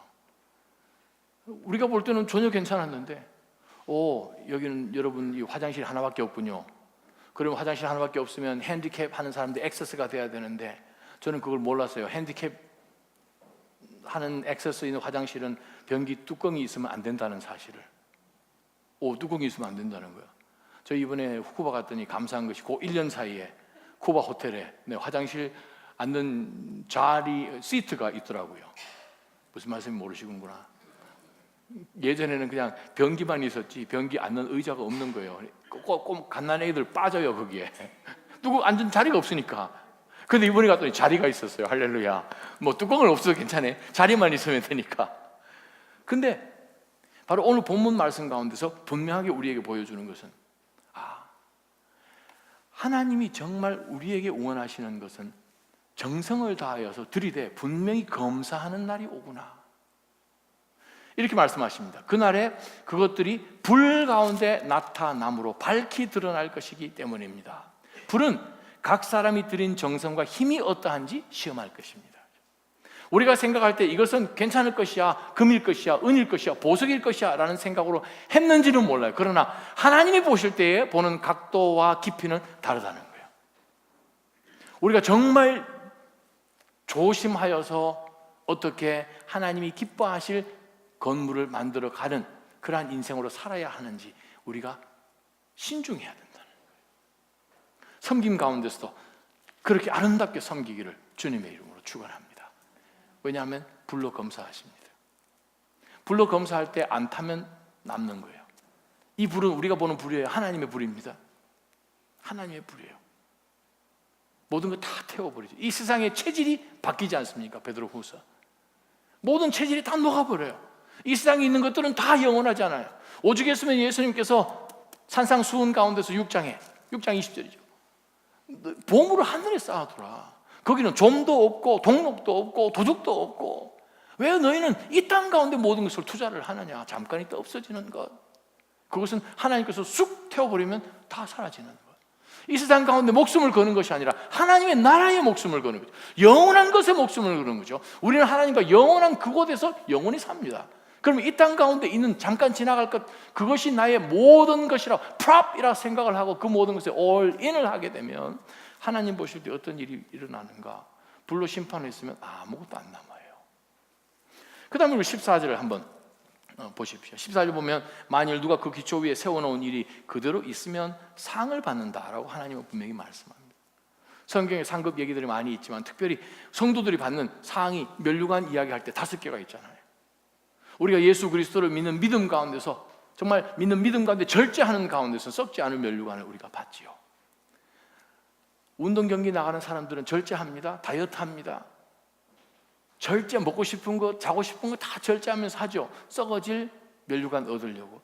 우리가 볼 때는 전혀 괜찮았는데 여기는 여러분 이 화장실 하나밖에 없군요. 그러면 화장실 하나밖에 없으면 핸디캡 하는 사람들 액세스가 돼야 되는데 저는 그걸 몰랐어요. 핸디캡 하는 액세스 있는 화장실은 변기 뚜껑이 있으면 안 된다는 사실을. 뚜껑이 있으면 안 된다는 거야. 저 이번에 쿠바 갔더니 감사한 것이 그 1년 사이에 쿠바 호텔에 화장실 앉는 자리 시트가 있더라고요. 무슨 말씀인지 모르시는구나. 예전에는 그냥 변기만 있었지 변기 앉는 의자가 없는 거예요. 꼭 갓난애기들 빠져요 거기에. 누구 앉은 자리가 없으니까. 근데 이번에 갔더니 자리가 있었어요. 할렐루야. 뭐 뚜껑은 없어도 괜찮아. 자리만 있으면 되니까. 근데 바로 오늘 본문 말씀 가운데서 분명하게 우리에게 보여주는 것은 하나님이 정말 우리에게 원하시는 것은 정성을 다하여서 들이대 분명히 검사하는 날이 오구나. 이렇게 말씀하십니다. 그날에 그것들이 불 가운데 나타남으로 밝히 드러날 것이기 때문입니다. 불은 각 사람이 들인 정성과 힘이 어떠한지 시험할 것입니다. 우리가 생각할 때 이것은 괜찮을 것이야, 금일 것이야, 은일 것이야, 보석일 것이야 라는 생각으로 했는지는 몰라요. 그러나 하나님이 보실 때에 보는 각도와 깊이는 다르다는 거예요. 우리가 정말 조심하여서 어떻게 하나님이 기뻐하실 건물을 만들어 가는 그러한 인생으로 살아야 하는지 우리가 신중해야 된다는 거예요. 섬김 가운데서도 그렇게 아름답게 섬기기를 주님의 이름으로 축원합니다. 왜냐하면 불로 검사하십니다. 불로 검사할 때 안 타면 남는 거예요. 이 불은 우리가 보는 불이에요. 하나님의 불입니다. 하나님의 불이에요. 모든 거 다 태워버리죠. 이 세상의 체질이 바뀌지 않습니까? 베드로후서. 모든 체질이 다 녹아버려요. 이 세상에 있는 것들은 다 영원하지 않아요. 오죽했으면 예수님께서 산상수훈 가운데서 6장 20절이죠. 보물을 하늘에 쌓아두라. 거기는 좀도 없고 동록도 없고 도둑도 없고 왜 너희는 이 땅 가운데 모든 것을 투자를 하느냐. 잠깐 있다 없어지는 것. 그것은 하나님께서 쑥 태워버리면 다 사라지는 것. 이 세상 가운데 목숨을 거는 것이 아니라 하나님의 나라의 목숨을 거는 거죠. 영원한 것에 목숨을 거는 거죠. 우리는 하나님과 영원한 그곳에서 영원히 삽니다. 그러면 이 땅 가운데 있는 잠깐 지나갈 것, 그것이 나의 모든 것이라 프롭이라 생각을 하고 그 모든 것에 올인을 하게 되면 하나님 보실 때 어떤 일이 일어나는가? 불로 심판했으면 아무것도 안 남아요. 그 다음에 우리 14절을 한번 보십시오. 14절 보면 만일 누가 그 기초 위에 세워놓은 일이 그대로 있으면 상을 받는다라고 하나님은 분명히 말씀합니다. 성경에 상급 얘기들이 많이 있지만 특별히 성도들이 받는 상이 면류관 이야기할 때 5개가 있잖아요. 우리가 예수 그리스도를 믿는 믿음 가운데서 정말 믿는 믿음 가운데 절제하는 가운데서 썩지 않은 면류관을 우리가 받지요. 운동 경기 나가는 사람들은 절제합니다. 다이어트합니다. 절제, 먹고 싶은 거, 자고 싶은 거 다 절제하면서 하죠. 썩어질 면류관 얻으려고.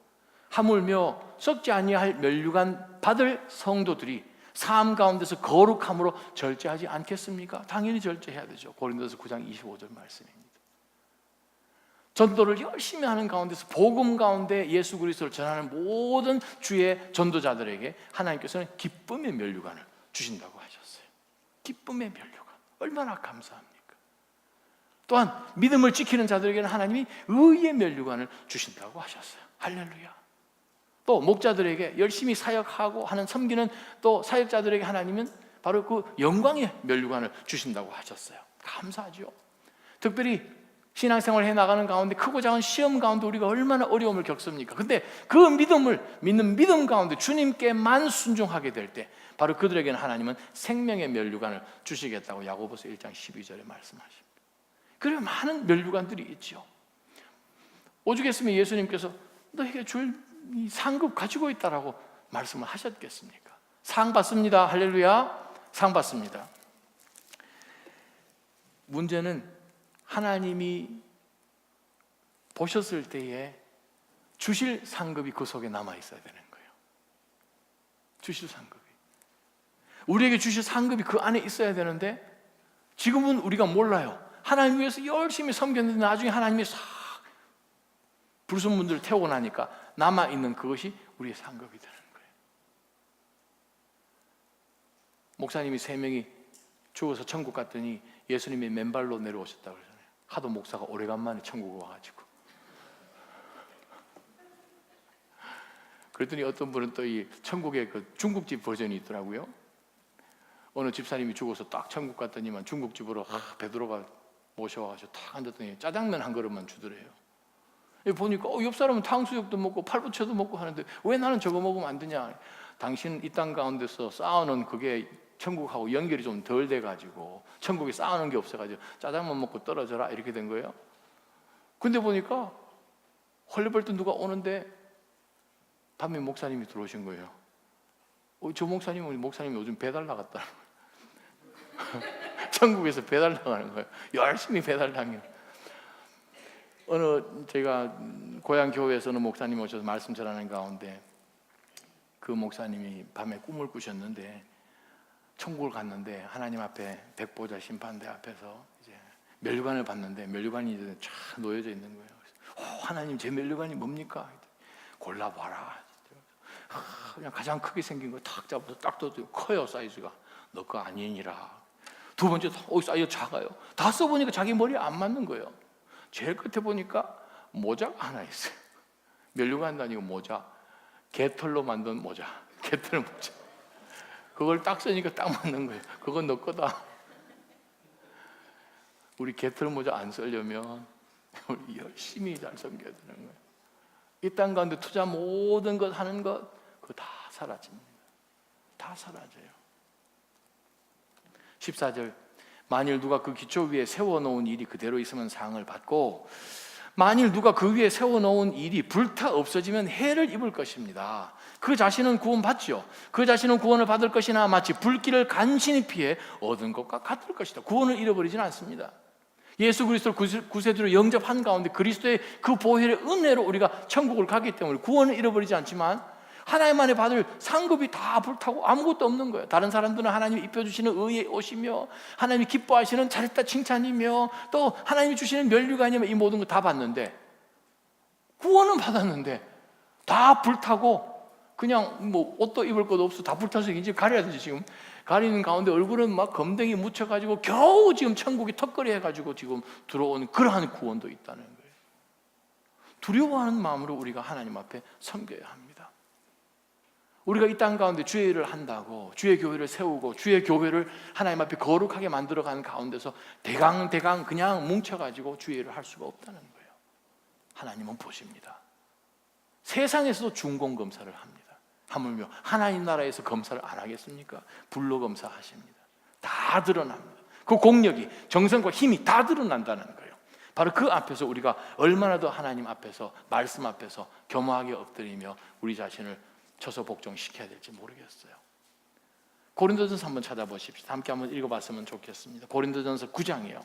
하물며 썩지 아니할 면류관 받을 성도들이 삶 가운데서 거룩함으로 절제하지 않겠습니까? 당연히 절제해야 되죠. 고린도서 9장 25절 말씀입니다. 전도를 열심히 하는 가운데서 복음 가운데 예수 그리스도를 전하는 모든 주의 전도자들에게 하나님께서는 기쁨의 면류관을 주신다고 하셨어요. 기쁨의 면류관. 얼마나 감사합니까? 또한 믿음을 지키는 자들에게는 하나님이 의의 면류관을 주신다고 하셨어요. 할렐루야. 또 목자들에게 열심히 사역하고 하는 섬기는 또 사역자들에게 하나님은 바로 그 영광의 면류관을 주신다고 하셨어요. 감사하죠. 특별히 신앙생활을 해나가는 가운데 크고 작은 시험 가운데 우리가 얼마나 어려움을 겪습니까? 근데 그 믿음을 믿는 믿음 가운데 주님께만 순종하게 될 때 바로 그들에게는 하나님은 생명의 면류관을 주시겠다고 야고보서 1장 12절에 말씀하십니다. 그리고 많은 면류관들이 있죠. 오죽했으면 예수님께서 너에게 줄 이 상급 가지고 있다라고 말씀을 하셨겠습니까? 상 받습니다. 할렐루야. 상 받습니다. 문제는 하나님이 보셨을 때에 주실 상급이 그 속에 남아 있어야 되는 거예요. 주실 상급이, 우리에게 주실 상급이 그 안에 있어야 되는데 지금은 우리가 몰라요. 하나님 위해서 열심히 섬겼는데 나중에 하나님이 싹 불순물들을 태우고 나니까 남아있는 그것이 우리의 상급이 되는 거예요. 목사님이 3명이 죽어서 천국 갔더니 예수님이 맨발로 내려오셨다고 그러잖아요. 하도 목사가 오래간만에 천국에 와가지고. 그랬더니 어떤 분은 또 이 천국의 그 중국집 버전이 있더라고요. 어느 집사님이 죽어서 딱 천국 갔더니만 중국집으로 베드로가 모셔와가지고 탁 앉았더니 짜장면 한 그릇만 주더래요. 보니까 옆 사람은 탕수육도 먹고 팔부채도 먹고 하는데 왜 나는 저거 먹으면 안 되냐? 당신 이 땅 가운데서 쌓아놓은 그게 천국하고 연결이 좀 덜 돼가지고 천국에 쌓아놓은 게 없어가지고 짜장면 먹고 떨어져라 이렇게 된 거예요. 근데 보니까 헐레벌떡 누가 오는데 밤에 목사님이 들어오신 거예요. 저 목사님이 요즘 배달 나갔다. 천국에서 배달 나가는 거예요. 열심히 배달 다녀. 어느 제가 고향 교회에서는 목사님 오셔서 말씀 전하는 가운데 그 목사님이 밤에 꿈을 꾸셨는데 천국을 갔는데 하나님 앞에 백보자 심판대 앞에서 이제 면류관을 봤는데 면류관이 이제 쫙 놓여져 있는 거예요. 하나님 제 면류관이 뭡니까? 골라봐라. 그냥 가장 크게 생긴 거 탁 잡아서 딱 둬도 커요. 사이즈가. 너 거 아니니라. 두 번째 사이즈 작아요. 다 써보니까 자기 머리에 안 맞는 거예요. 제일 끝에 보니까 모자가 하나 있어요. 면류관도 아니고 모자, 개털로 만든 모자, 개털 모자. 그걸 딱 쓰니까 딱 맞는 거예요. 그건 너 거다. 우리 개털 모자 안 쓰려면 우리 열심히 잘 섬겨야 되는 거예요. 이 땅 가운데 투자 모든 것 하는 것 그거 다 사라집니다. 다 사라져요. 14절, 만일 누가 그 기초 위에 세워놓은 일이 그대로 있으면 상을 받고 만일 누가 그 위에 세워놓은 일이 불타 없어지면 해를 입을 것입니다. 그 자신은 구원받죠. 그 자신은 구원을 받을 것이나 마치 불길을 간신히 피해 얻은 것과 같을 것이다. 구원을 잃어버리지는 않습니다. 예수 그리스도를 구세주로 영접한 가운데 그리스도의 그 보혈의 은혜로 우리가 천국을 가기 때문에 구원을 잃어버리지 않지만 하나님 안에 받을 상급이 다 불타고 아무것도 없는 거예요. 다른 사람들은 하나님이 입혀주시는 의의 옷이며 하나님이 기뻐하시는 잘했다 칭찬이며 또 하나님이 주시는 면류관이며 이 모든 거 다 받는데 구원은 받았는데 다 불타고 그냥 뭐 옷도 입을 것도 없어 다 불타서 이제 가려야 되지. 지금 가리는 가운데 얼굴은 막 검댕이 묻혀가지고 겨우 지금 천국이 턱걸이 해가지고 지금 들어오는 그러한 구원도 있다는 거예요. 두려워하는 마음으로 우리가 하나님 앞에 섬겨야 합니다. 우리가 이 땅 가운데 주의 일을 한다고 주의 교회를 세우고 주의 교회를 하나님 앞에 거룩하게 만들어가는 가운데서 대강 그냥 뭉쳐가지고 주의 일을 할 수가 없다는 거예요. 하나님은 보십니다. 세상에서도 중공검사를 합니다. 하물며 하나님 나라에서 검사를 안 하겠습니까? 불로 검사하십니다. 다 드러납니다. 그 공력이 정성과 힘이 다 드러난다는 거예요. 바로 그 앞에서 우리가 얼마나 더 하나님 앞에서 말씀 앞에서 겸허하게 엎드리며 우리 자신을 쳐서 복종시켜야 될지 모르겠어요. 고린도전서 한번 찾아보십시오. 함께 한번 읽어봤으면 좋겠습니다. 고린도전서 9장이요.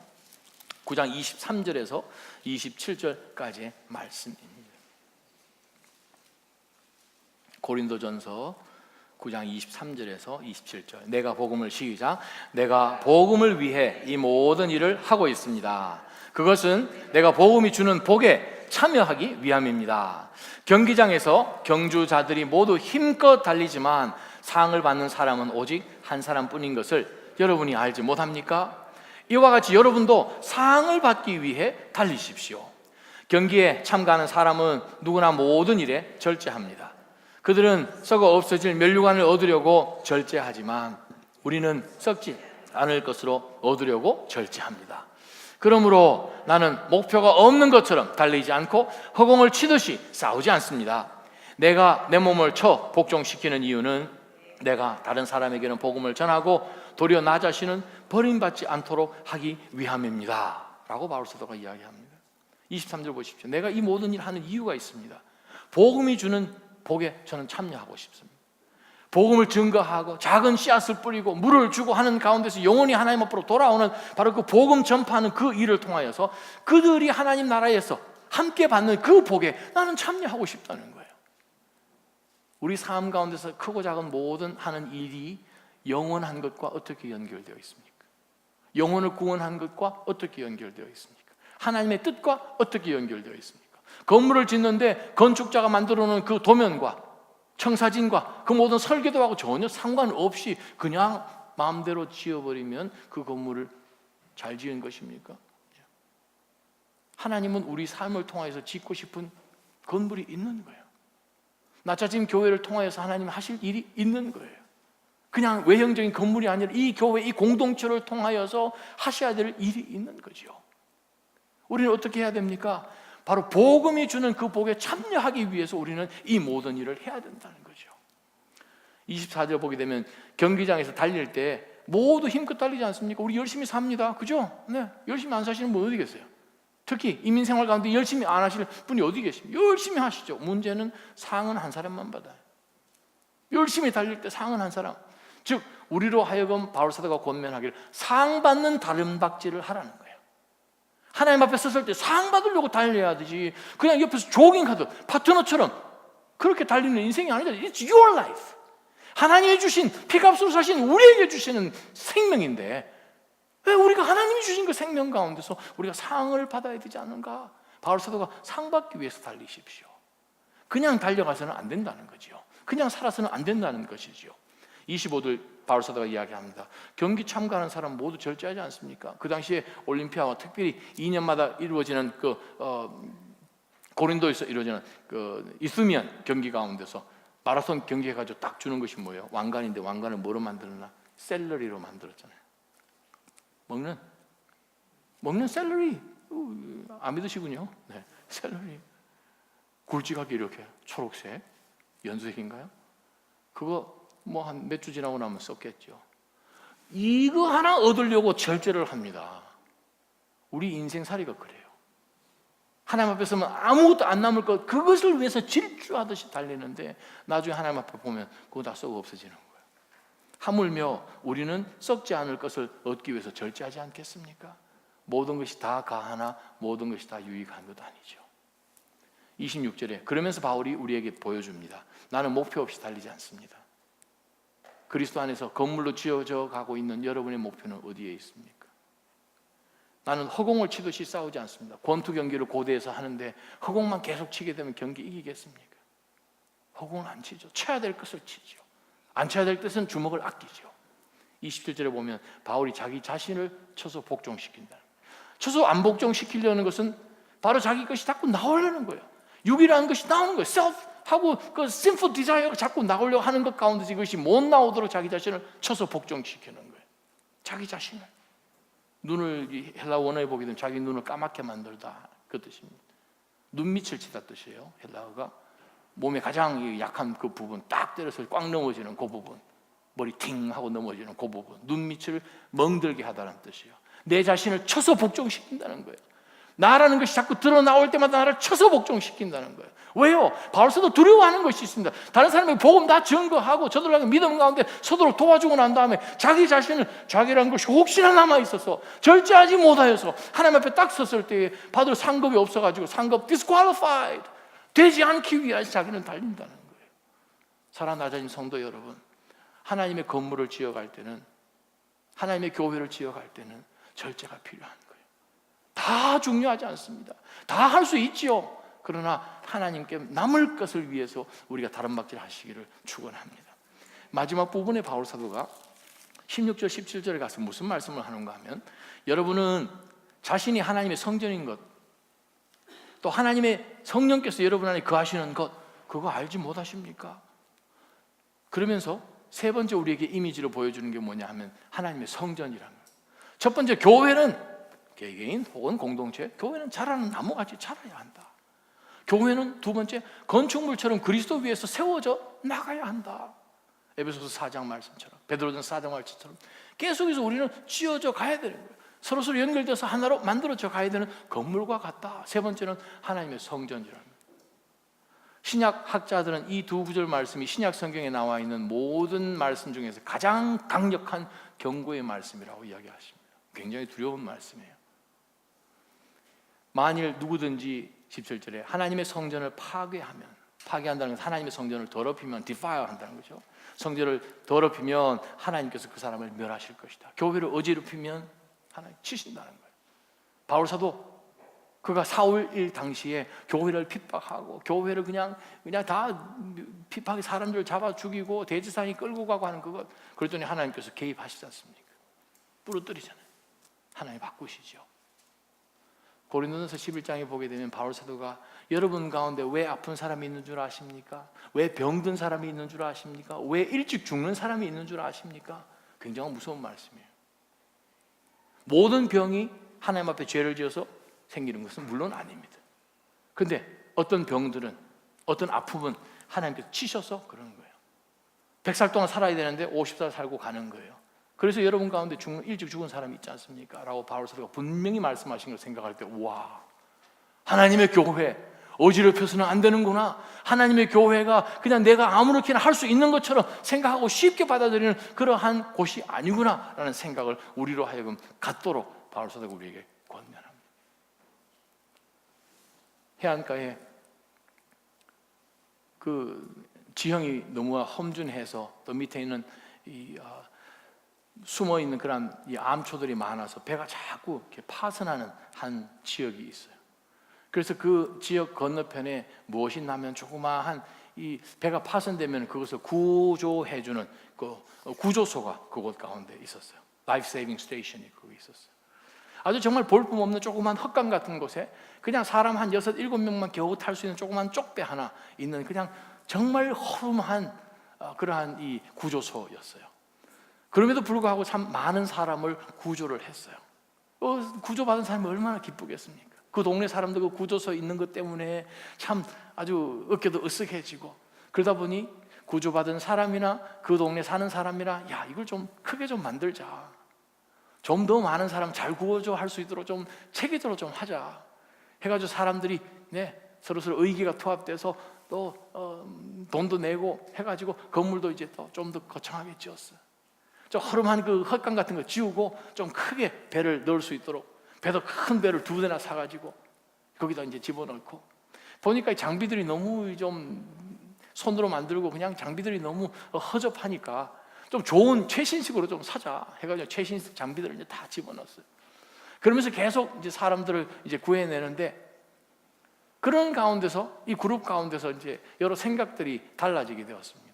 9장 23절에서 27절까지의 말씀입니다. 고린도전서 9장 23절에서 27절. 내가 복음을 시작. 내가 복음을 위해 이 모든 일을 하고 있습니다. 그것은 내가 복음이 주는 복에 참여하기 위함입니다. 경기장에서 경주자들이 모두 힘껏 달리지만 상을 받는 사람은 오직 한 사람뿐인 것을 여러분이 알지 못합니까? 이와 같이 여러분도 상을 받기 위해 달리십시오. 경기에 참가하는 사람은 누구나 모든 일에 절제합니다. 그들은 썩어 없어질 면류관을 얻으려고 절제하지만 우리는 썩지 않을 것으로 얻으려고 절제합니다. 그러므로 나는 목표가 없는 것처럼 달리지 않고 허공을 치듯이 싸우지 않습니다. 내가 내 몸을 쳐 복종시키는 이유는 내가 다른 사람에게는 복음을 전하고 도리어 나 자신은 버림받지 않도록 하기 위함입니다. 라고 바울 사도가 이야기합니다. 23절 보십시오. 내가 이 모든 일을 하는 이유가 있습니다. 복음이 주는 복에 저는 참여하고 싶습니다. 복음을 증거하고 작은 씨앗을 뿌리고 물을 주고 하는 가운데서 영혼이 하나님 앞으로 돌아오는 바로 그 복음 전파하는 그 일을 통하여서 그들이 하나님 나라에서 함께 받는 그 복에 나는 참여하고 싶다는 거예요. 우리 삶 가운데서 크고 작은 모든 하는 일이 영원한 것과 어떻게 연결되어 있습니까? 영혼을 구원한 것과 어떻게 연결되어 있습니까? 하나님의 뜻과 어떻게 연결되어 있습니까? 건물을 짓는데 건축자가 만들어 놓은 그 도면과 청사진과 그 모든 설계도하고 전혀 상관없이 그냥 마음대로 지어버리면 그 건물을 잘 지은 것입니까? 하나님은 우리 삶을 통해서 짓고 싶은 건물이 있는 거예요. 나차짐 교회를 통해서 하나님 하실 일이 있는 거예요. 그냥 외형적인 건물이 아니라 이 교회, 이 공동체를 통하여서 하셔야 될 일이 있는 거죠. 우리는 어떻게 해야 됩니까? 바로 복음이 주는 그 복에 참여하기 위해서 우리는 이 모든 일을 해야 된다는 거죠. 24절 보게 되면 경기장에서 달릴 때 모두 힘껏 달리지 않습니까? 우리 열심히 삽니다. 그죠? 네, 열심히 안 사시는 분 어디 계세요? 특히 이민생활 가운데 열심히 안 하실 분이 어디 계십니까? 열심히 하시죠. 문제는 상은 한 사람만 받아요. 열심히 달릴 때 상은 한 사람. 즉 우리로 하여금 바울사도가 권면하기를 상 받는 다름박질을 하라는 거예요. 하나님 앞에 섰을 때 상 받으려고 달려야 되지 그냥 옆에서 조깅하듯 파트너처럼 그렇게 달리는 인생이 아니잖아요. It's your life. 하나님이 주신 피값으로 사신 우리에게 주시는 생명인데 왜 우리가 하나님이 주신 그 생명 가운데서 우리가 상을 받아야 되지 않는가? 바울사도가 상 받기 위해서 달리십시오. 그냥 달려가서는 안 된다는 거죠. 그냥 살아서는 안 된다는 것이죠. 25절 바울사도가 이야기합니다. 경기 참가하는 사람 모두 절제하지 않습니까? 그 당시에 올림피아와 특별히 2년마다 이루어지는 고린도에서 이루어지는 이스미안 경기 가운데서 마라톤 경기 해가지고 딱 주는 것이 뭐예요? 왕관인데 왕관을 뭐로 만들었나? 샐러리로 만들었잖아요. 먹는 샐러리. 안 믿으시군요. 네, 샐러리. 굵직하게 이렇게 초록색 연색인가요? 그거 뭐 한 몇 주 지나고 나면 썼겠죠. 이거 하나 얻으려고 절제를 합니다. 우리 인생살이가 그래요. 하나님 앞에 서면 아무것도 안 남을 것, 그것을 위해서 질주하듯이 달리는데 나중에 하나님 앞에 보면 그거 다 썩어 없어지는 거예요. 하물며 우리는 썩지 않을 것을 얻기 위해서 절제하지 않겠습니까? 모든 것이 다 가하나 모든 것이 다 유익한 것 아니죠. 26절에 그러면서 바울이 우리에게 보여줍니다. 나는 목표 없이 달리지 않습니다. 그리스도 안에서 건물로 지어져 가고 있는 여러분의 목표는 어디에 있습니까? 나는 허공을 치듯이 싸우지 않습니다. 권투 경기를 고대에서 하는데 허공만 계속 치게 되면 경기 이기겠습니까? 허공은 안 치죠. 쳐야 될 것을 치죠. 안 쳐야 될 것은 주먹을 아끼죠. 27절에 보면 바울이 자기 자신을 쳐서 복종시킨다. 쳐서 안 복종시키려는 것은 바로 자기 것이 자꾸 나오려는 거예요. 육이라는 것이 나오는 거예요. self하고 그 sinful desire가 자꾸 나오려고 하는 것 가운데서 이것이 못 나오도록 자기 자신을 쳐서 복종시키는 거예요. 자기 자신을. 눈을 헬라 원어에 보게 되면 자기 눈을 까맣게 만들다 그 뜻입니다. 눈밑을 치다 뜻이에요. 헬라어가 몸의 가장 약한 그 부분 딱 때려서 꽉 넘어지는 그 부분, 머리 팅 하고 넘어지는 그 부분, 눈밑을 멍들게 하다는 뜻이에요. 내 자신을 쳐서 복종시킨다는 거예요. 나라는 것이 자꾸 드러나올 때마다 나를 쳐서 복종시킨다는 거예요. 왜요? 바울서도 두려워하는 것이 있습니다. 다른 사람이 복음 다 증거하고 저들에게 믿음 가운데 서로 도와주고 난 다음에 자기 자신을 자기라는 것이 혹시나 남아있어서 절제하지 못하여서 하나님 앞에 딱 섰을 때에 받을 상급이 없어가지고 상급 disqualified 되지 않기 위해서 자기는 달린다는 거예요. 사랑하는 성도 여러분, 하나님의 건물을 지어갈 때는, 하나님의 교회를 지어갈 때는 절제가 필요한 거예요. 다 중요하지 않습니다. 다 할 수 있지요. 그러나 하나님께 남을 것을 위해서 우리가 다름박질 하시기를 축원합니다. 마지막 부분에 바울 사도가 16절 17절에 가서 무슨 말씀을 하는가 하면, 여러분은 자신이 하나님의 성전인 것, 또 하나님의 성령께서 여러분 안에 거하시는 것, 그거 알지 못하십니까? 그러면서 세 번째 우리에게 이미지로 보여주는 게 뭐냐 하면 하나님의 성전이라는 거예요. 첫 번째, 교회는 개개인 혹은 공동체, 교회는 자라는 나무같이 자라야 한다. 교회는 두 번째, 건축물처럼 그리스도 위에서 세워져 나가야 한다. 에베소서 4장 말씀처럼, 베드로전서 4장 말씀처럼 계속해서 우리는 지어져 가야 되는 거예요. 서로서로 연결돼서 하나로 만들어져 가야 되는 건물과 같다. 세 번째는 하나님의 성전이라는 거예요. 신약 학자들은 이 두 구절 말씀이 신약 성경에 나와 있는 모든 말씀 중에서 가장 강력한 경고의 말씀이라고 이야기하십니다. 굉장히 두려운 말씀이에요. 만일 누구든지 17절에 하나님의 성전을 파괴한다는 것은 하나님의 성전을 더럽히면 defile 한다는 거죠. 성전을 더럽히면 하나님께서 그 사람을 멸하실 것이다. 교회를 어지럽히면 하나님 치신다는 거예요. 바울 사도 그가 사울 일 당시에 교회를 핍박하고 교회를 그냥 다 핍박해 사람들 잡아 죽이고 대제사장이 끌고 가고 하는 그것, 그랬더니 하나님께서 개입하시지 않습니까? 부러뜨리잖아요. 하나님 바꾸시죠. 고린도전서 11장에 보게 되면 바울 사도가 여러분 가운데 왜 아픈 사람이 있는 줄 아십니까? 왜 병든 사람이 있는 줄 아십니까? 왜 일찍 죽는 사람이 있는 줄 아십니까? 굉장히 무서운 말씀이에요. 모든 병이 하나님 앞에 죄를 지어서 생기는 것은 물론 아닙니다. 그런데 어떤 병들은, 어떤 아픔은 하나님께서 치셔서 그러는 거예요. 100살 동안 살아야 되는데 50살 살고 가는 거예요. 그래서 여러분 가운데 일찍 죽은 사람이 있지 않습니까? 라고 바울 사도가 분명히 말씀하신 걸 생각할 때, 와, 하나님의 교회 어지럽혀서는 안 되는구나. 하나님의 교회가 그냥 내가 아무렇게나 할 수 있는 것처럼 생각하고 쉽게 받아들이는 그러한 곳이 아니구나 라는 생각을 우리로 하여금 갖도록 바울 사도가 우리에게 권면합니다. 해안가에 그 지형이 너무 험준해서 또 밑에 있는 숨어 있는 그런 이 암초들이 많아서 배가 자꾸 이렇게 파손하는 한 지역이 있어요. 그래서 그 지역 건너편에 무엇이 나면 조그마한 이 배가 파손되면 그것을 구조해주는 그 구조소가 그곳 가운데 있었어요. 라이프 세이빙 스테이션이 거기 있었어요. 아주 정말 볼품없는 조그만 헛강 같은 곳에 그냥 사람 한 6, 7명만 겨우 탈 수 있는 조그만 쪽배 하나 있는 그냥 정말 허름한 그러한 이 구조소였어요. 그럼에도 불구하고 참 많은 사람을 구조를 했어요. 구조받은 사람이 얼마나 기쁘겠습니까? 그 동네 사람들 그 구조소에 있는 것 때문에 참 아주 어깨도 으쓱해지고, 그러다 보니 구조받은 사람이나 그 동네 사는 사람이나 야, 이걸 좀 크게 좀 만들자, 좀 더 많은 사람 잘 구워줘 할 수 있도록 좀 체계적으로 좀 하자 해가지고 사람들이 서로 의기가 투합돼서 또 돈도 내고 해가지고 건물도 이제 또 좀 더 거창하게 지었어요. 좀 허름한 그 헛강 같은 거 지우고 좀 크게 배를 넣을 수 있도록 배도 큰 배를 2대나 사가지고 거기다 이제 집어넣고, 보니까 장비들이 너무 좀 손으로 만들고 그냥 장비들이 너무 허접하니까 좀 좋은 최신식으로 좀 사자 해가지고 최신식 장비들을 이제 다 집어넣었어요. 그러면서 계속 이제 사람들을 이제 구해내는데, 그런 가운데서 이 그룹 가운데서 이제 여러 생각들이 달라지게 되었습니다.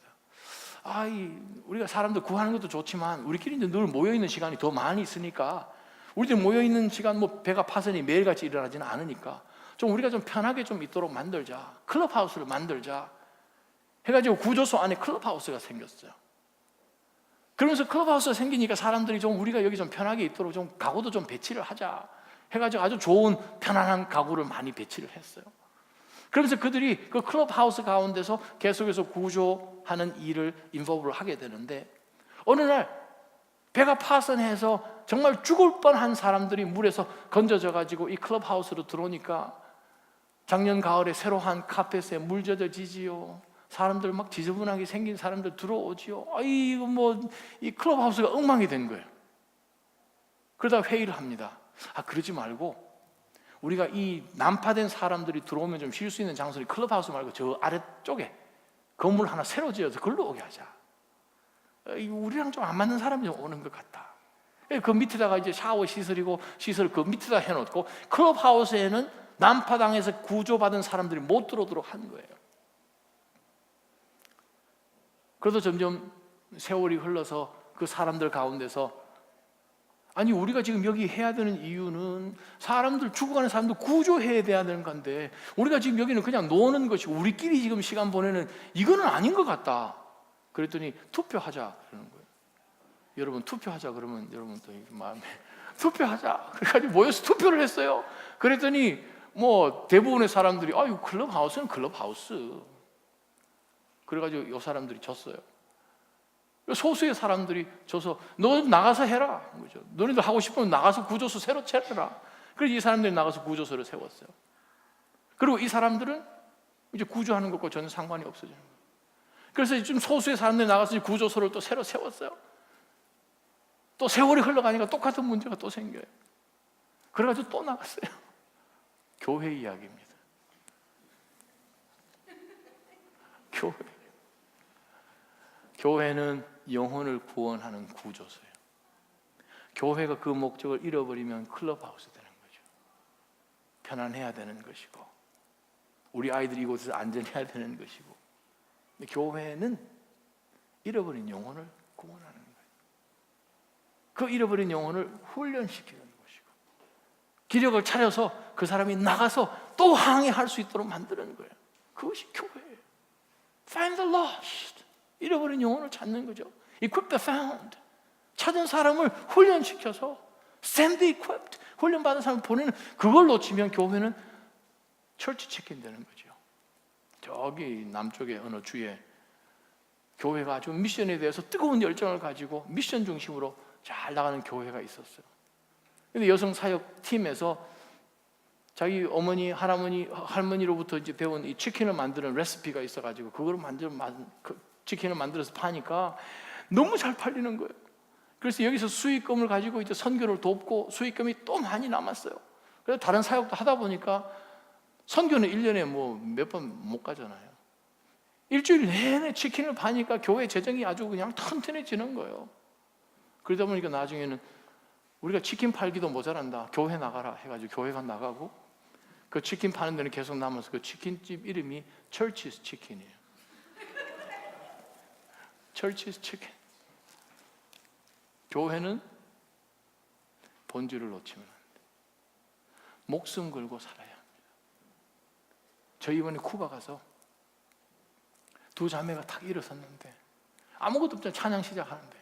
우리가 사람들 구하는 것도 좋지만 우리끼리 이제 늘 모여 있는 시간이 더 많이 있으니까, 우리들 모여 있는 시간 배가 파선이 매일같이 일어나지는 않으니까 좀 우리가 좀 편하게 좀 있도록 만들자, 클럽하우스를 만들자 해가지고 구조소 안에 클럽하우스가 생겼어요. 그러면서 클럽하우스가 생기니까 사람들이 좀 우리가 여기 좀 편하게 있도록 좀 가구도 좀 배치를 하자 해가지고 아주 좋은 편안한 가구를 많이 배치를 했어요. 그러면서 그들이 그 클럽하우스 가운데서 계속해서 구조하는 일을 인볼브를 하게 되는데, 어느 날 배가 파손해서 정말 죽을 뻔한 사람들이 물에서 건져져 가지고 이 클럽하우스로 들어오니까 작년 가을에 새로 한 카펫에 물 젖어지지요. 사람들 막 지저분하게 생긴 사람들 들어오지요. 이거 이 클럽하우스가 엉망이 된 거예요. 그러다 회의를 합니다. 그러지 말고 우리가 이 난파된 사람들이 들어오면 좀 쉴 수 있는 장소를 클럽하우스 말고 저 아래쪽에 건물 하나 새로 지어서 걸로 오게 하자. 우리랑 좀 안 맞는 사람이 오는 것 같다. 그 밑에다가 이제 샤워 시설이고 시설 그 밑에다 해놓고 클럽하우스에는 난파당해서 구조받은 사람들이 못 들어오도록 한 거예요. 그래도 점점 세월이 흘러서 그 사람들 가운데서 우리가 지금 여기 해야 되는 이유는 사람들 죽어가는 사람들 구조해야 되는 건데 우리가 지금 여기는 그냥 노는 것이고 우리끼리 지금 시간 보내는 이거는 아닌 것 같다. 그랬더니 투표하자 그러는 거예요. 여러분 투표하자 그러면 여러분 또 마음에 투표하자 그래가지고 모여서 투표를 했어요. 그랬더니 대부분의 사람들이 클럽하우스는 클럽하우스 그래가지고 이 사람들이 졌어요. 소수의 사람들이 져서 너 나가서 해라 그죠? 너네들 하고 싶으면 나가서 구조소 새로 차려라. 그래서 이 사람들이 나가서 구조소를 세웠어요. 그리고 이 사람들은 이제 구조하는 것과 전혀 상관이 없어지는 거예요. 그래서 좀 소수의 사람들이 나가서 구조소를 또 새로 세웠어요. 또 세월이 흘러가니까 똑같은 문제가 또 생겨요. 그래가지고 또 나갔어요. 교회 이야기입니다. 교회는 영혼을 구원하는 구조소예요. 교회가 그 목적을 잃어버리면 클럽하우스 되는 거죠. 편안해야 되는 것이고, 우리 아이들이 이곳에서 안전해야 되는 것이고, 근데 교회는 잃어버린 영혼을 구원하는 거예요. 그 잃어버린 영혼을 훈련시키는 것이고, 기력을 차려서 그 사람이 나가서 또 항해할 수 있도록 만드는 거예요. 그것이 교회예요. Find the lost. 잃어버린 영혼을 찾는 거죠. Equip the found. 찾은 사람을 훈련시켜서 send the equipped. 훈련받은 사람을 보내는, 그걸 놓치면 교회는 철치 치킨 되는 거죠. 저기 남쪽의 어느 주에 교회가 아주 미션에 대해서 뜨거운 열정을 가지고 미션 중심으로 잘 나가는 교회가 있었어요. 근데 여성 사역 팀에서 자기 어머니, 할머니로부터 이제 배운 이 치킨을 만드는 레시피가 있어가지고 그걸 치킨을 만들어서 파니까 너무 잘 팔리는 거예요. 그래서 여기서 수익금을 가지고 이제 선교를 돕고 수익금이 또 많이 남았어요. 그래서 다른 사역도 하다 보니까 선교는 1년에 뭐 몇 번 못 가잖아요. 일주일 내내 치킨을 파니까 교회 재정이 아주 그냥 튼튼해지는 거예요. 그러다 보니까 나중에는 우리가 치킨 팔기도 모자란다, 교회 나가라 해가지고 교회가 나가고, 그 치킨 파는 데는 계속 남아서 그 치킨집 이름이 Church's Chicken이에요. Church's Chicken. 교회는 본질을 놓치면 안 돼. 목숨 걸고 살아야 합니다. 저 이번에 쿠바 가서 두 자매가 탁 일어섰는데 아무것도 없잖아요. 찬양 시작하는데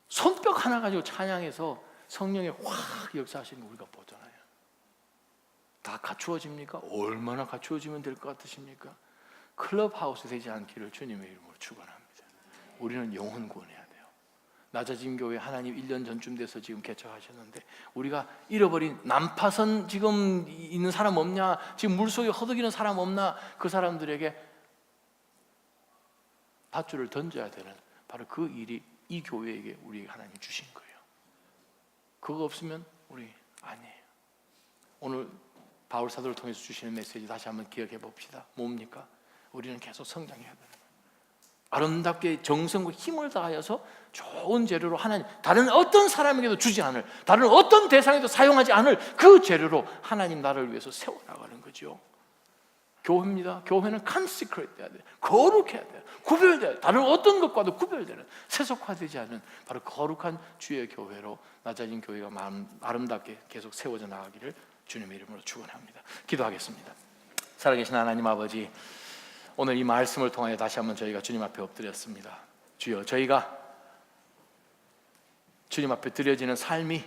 손뼉 하나 가지고 찬양해서 성령의 확 역사하시는 거 우리가 보잖아요. 다 갖추어집니까? 얼마나 갖추어지면 될 것 같으십니까? 클럽하우스 되지 않기를 주님의 이름으로 축원합니다. 우리는 영혼 구원해야 돼요. 낮아진 교회 하나님 1년 전쯤 돼서 지금 개척하셨는데, 우리가 잃어버린 난파선 지금 있는 사람 없냐, 지금 물속에 허덕이는 사람 없나, 그 사람들에게 밧줄을 던져야 되는 바로 그 일이 이 교회에게 우리 하나님 주신 거예요. 그거 없으면 우리 아니에요. 오늘 바울 사도를 통해서 주시는 메시지 다시 한번 기억해 봅시다. 뭡니까? 우리는 계속 성장해야 되는 거예요. 아름답게 정성과 힘을 다하여서 좋은 재료로 하나님, 다른 어떤 사람에게도 주지 않을, 다른 어떤 대상에도 사용하지 않을 그 재료로 하나님 나라를 위해서 세워나가는 거죠. 교회입니다. 교회는 consecrate 돼야 돼요. 거룩해야 돼요. 구별돼야 돼요. 다른 어떤 것과도 구별되는, 세속화되지 않은 바로 거룩한 주의 교회로 낮아진 교회가 아름답게 계속 세워져 나가기를 주님의 이름으로 축원합니다. 기도하겠습니다. 살아계신 하나님 아버지, 오늘 이 말씀을 통하여 다시 한번 저희가 주님 앞에 엎드렸습니다. 주여, 저희가 주님 앞에 드려지는 삶이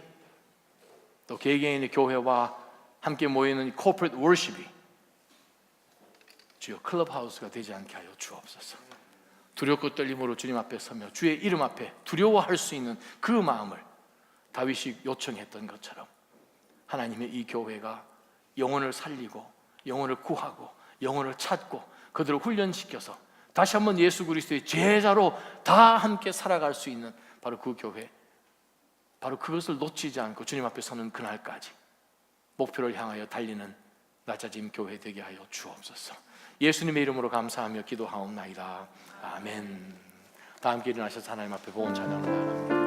또 개개인의 교회와 함께 모이는 이 corporate worship이 주여 클럽하우스가 되지 않게 하여 주옵소서. 두렵고 떨림으로 주님 앞에 서며 주의 이름 앞에 두려워할 수 있는 그 마음을 다윗이 요청했던 것처럼 하나님의 이 교회가 영혼을 살리고 영혼을 구하고 영혼을 찾고 그들을 훈련시켜서 다시 한번 예수 그리스도의 제자로 다 함께 살아갈 수 있는 바로 그 교회, 바로 그것을 놓치지 않고 주님 앞에 서는 그날까지 목표를 향하여 달리는 낮아짐 교회 되게 하여 주옵소서. 예수님의 이름으로 감사하며 기도하옵나이다. 아멘. 다 함께 일어나셔서 하나님 앞에 복음 찬양을 나갑니다.